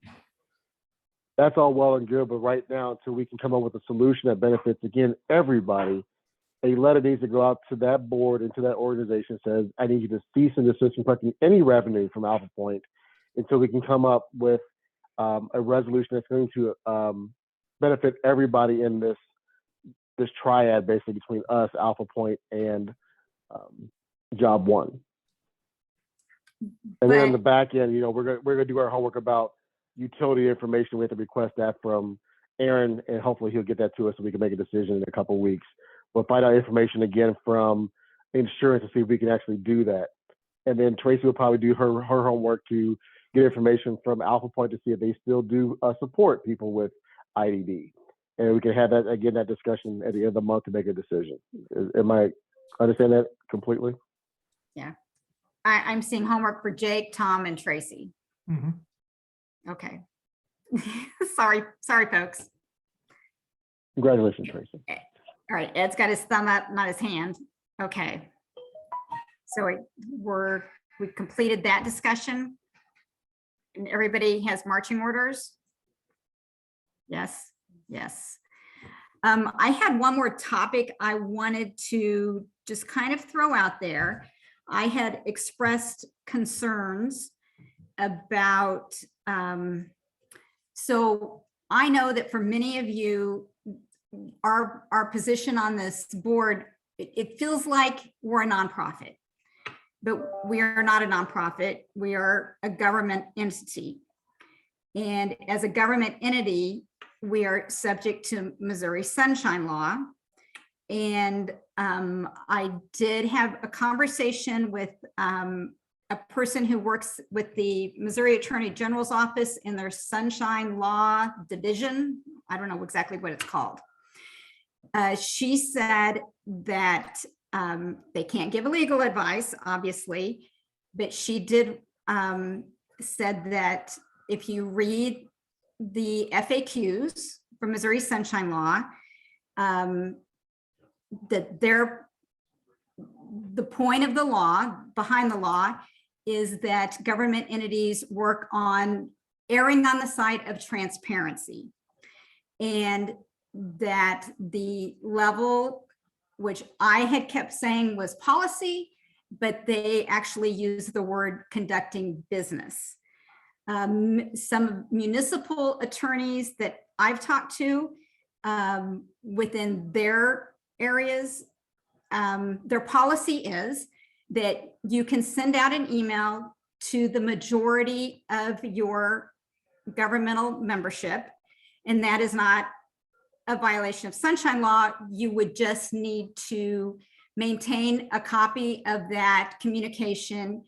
That's all well and good, but right now, until we can come up with a solution that benefits, again, everybody, a letter needs to go out to that board and to that organization says, I need you to cease and desist from collecting any revenue from Alpha Point until we can come up with a resolution that's going to benefit everybody in this triad, basically between us, Alpha Point, and Job One. And then on the back end, we're gonna do our homework about utility information. We have to request that from Aaron, and hopefully he'll get that to us so we can make a decision in a couple of weeks. We'll find out information again from insurance to see if we can actually do that. And then Tracy will probably do her homework to get information from Alpha Point to see if they still do support people with IDD. And we can have that again, that discussion at the end of the month to make a decision. Am I understand that completely? Yeah. I'm seeing homework for Jake, Tom, and Tracy. Mm-hmm. Okay. Sorry, folks. Congratulations, Tracy. All right, Ed's got his thumb up, not his hand. Okay. So we completed that discussion. And everybody has marching orders? Yes, yes. I had one more topic I wanted to just kind of throw out there. I had expressed concerns about, so I know that for many of you, our position on this board, it feels like we're a nonprofit, but we are not a nonprofit. We are a government entity. And as a government entity, we are subject to Missouri Sunshine Law. And I did have a conversation with a person who works with the Missouri Attorney General's office in their Sunshine Law Division. I don't know exactly what it's called. She said that they can't give legal advice, obviously, but she did said that if you read the FAQs from Missouri Sunshine Law, that the point of the law, behind the law, is that government entities work on erring on the side of transparency, and that the level, which I had kept saying was policy, but they actually use the word conducting business. Some municipal attorneys that I've talked to within their areas, their policy is that you can send out an email to the majority of your governmental membership, and that is not a violation of Sunshine Law. You would just need to maintain a copy of that communication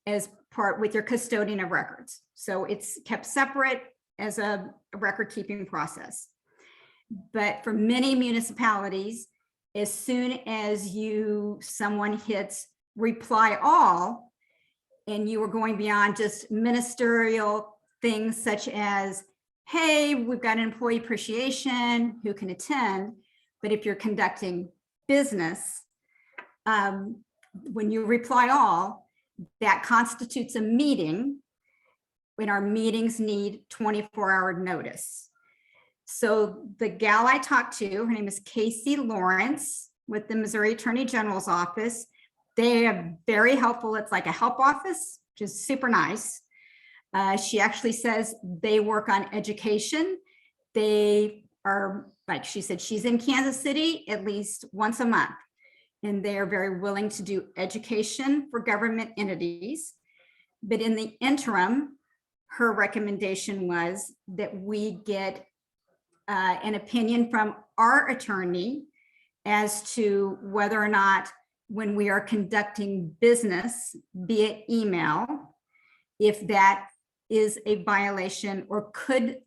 as part with your custodian of records. So it's kept separate as a record keeping process. But for many municipalities, as soon as someone hits reply all, and you are going beyond just ministerial things such as, hey, we've got an employee appreciation, who can attend? But if you're conducting business, when you reply all, that constitutes a meeting when our meetings need 24-hour notice. So the gal I talked to, her name is Casey Lawrence with the Missouri Attorney General's office. They are very helpful. It's like a help office, which is super nice. She actually says they work on education. They are, like she said, she's in Kansas City at least once a month. And they are very willing to do education for government entities. But in the interim, her recommendation was that we get an opinion from our attorney as to whether or not when we are conducting business via email, if that is a violation or could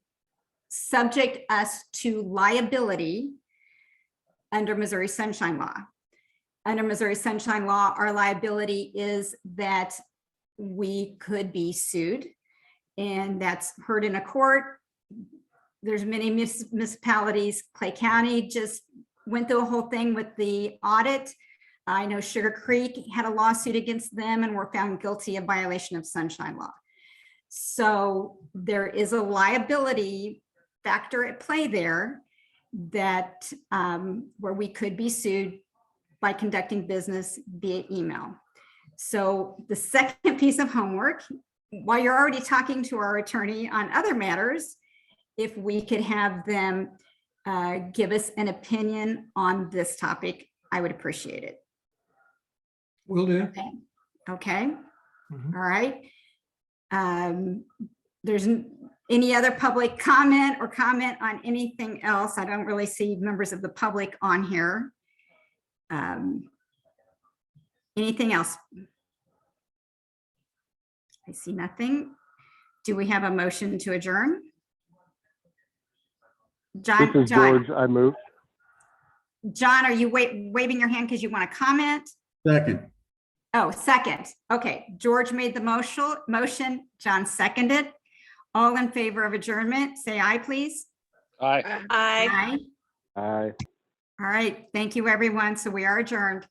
subject us to liability under Missouri Sunshine Law. Under Missouri Sunshine Law, our liability is that we could be sued, and that's heard in a court. There's many municipalities. Clay County just went through a whole thing with the audit. I know Sugar Creek had a lawsuit against them and were found guilty of violation of Sunshine Law. So there is a liability factor at play there that where we could be sued by conducting business via email. So the second piece of homework, while you're already talking to our attorney on other matters, if we could have them give us an opinion on this topic, I would appreciate it. Will do. Okay. Mhm. All right. There's any other public comment or comment on anything else? I don't really see members of the public on here. Anything else? I see nothing. Do we have a motion to adjourn? John, This is George. I move. John, are you waving your hand because you want to comment? Second. Oh, second. Okay, George made the motion. John seconded. All in favor of adjournment, say aye, please. Aye. I Aye. Aye. All right, thank you, everyone. So we are adjourned.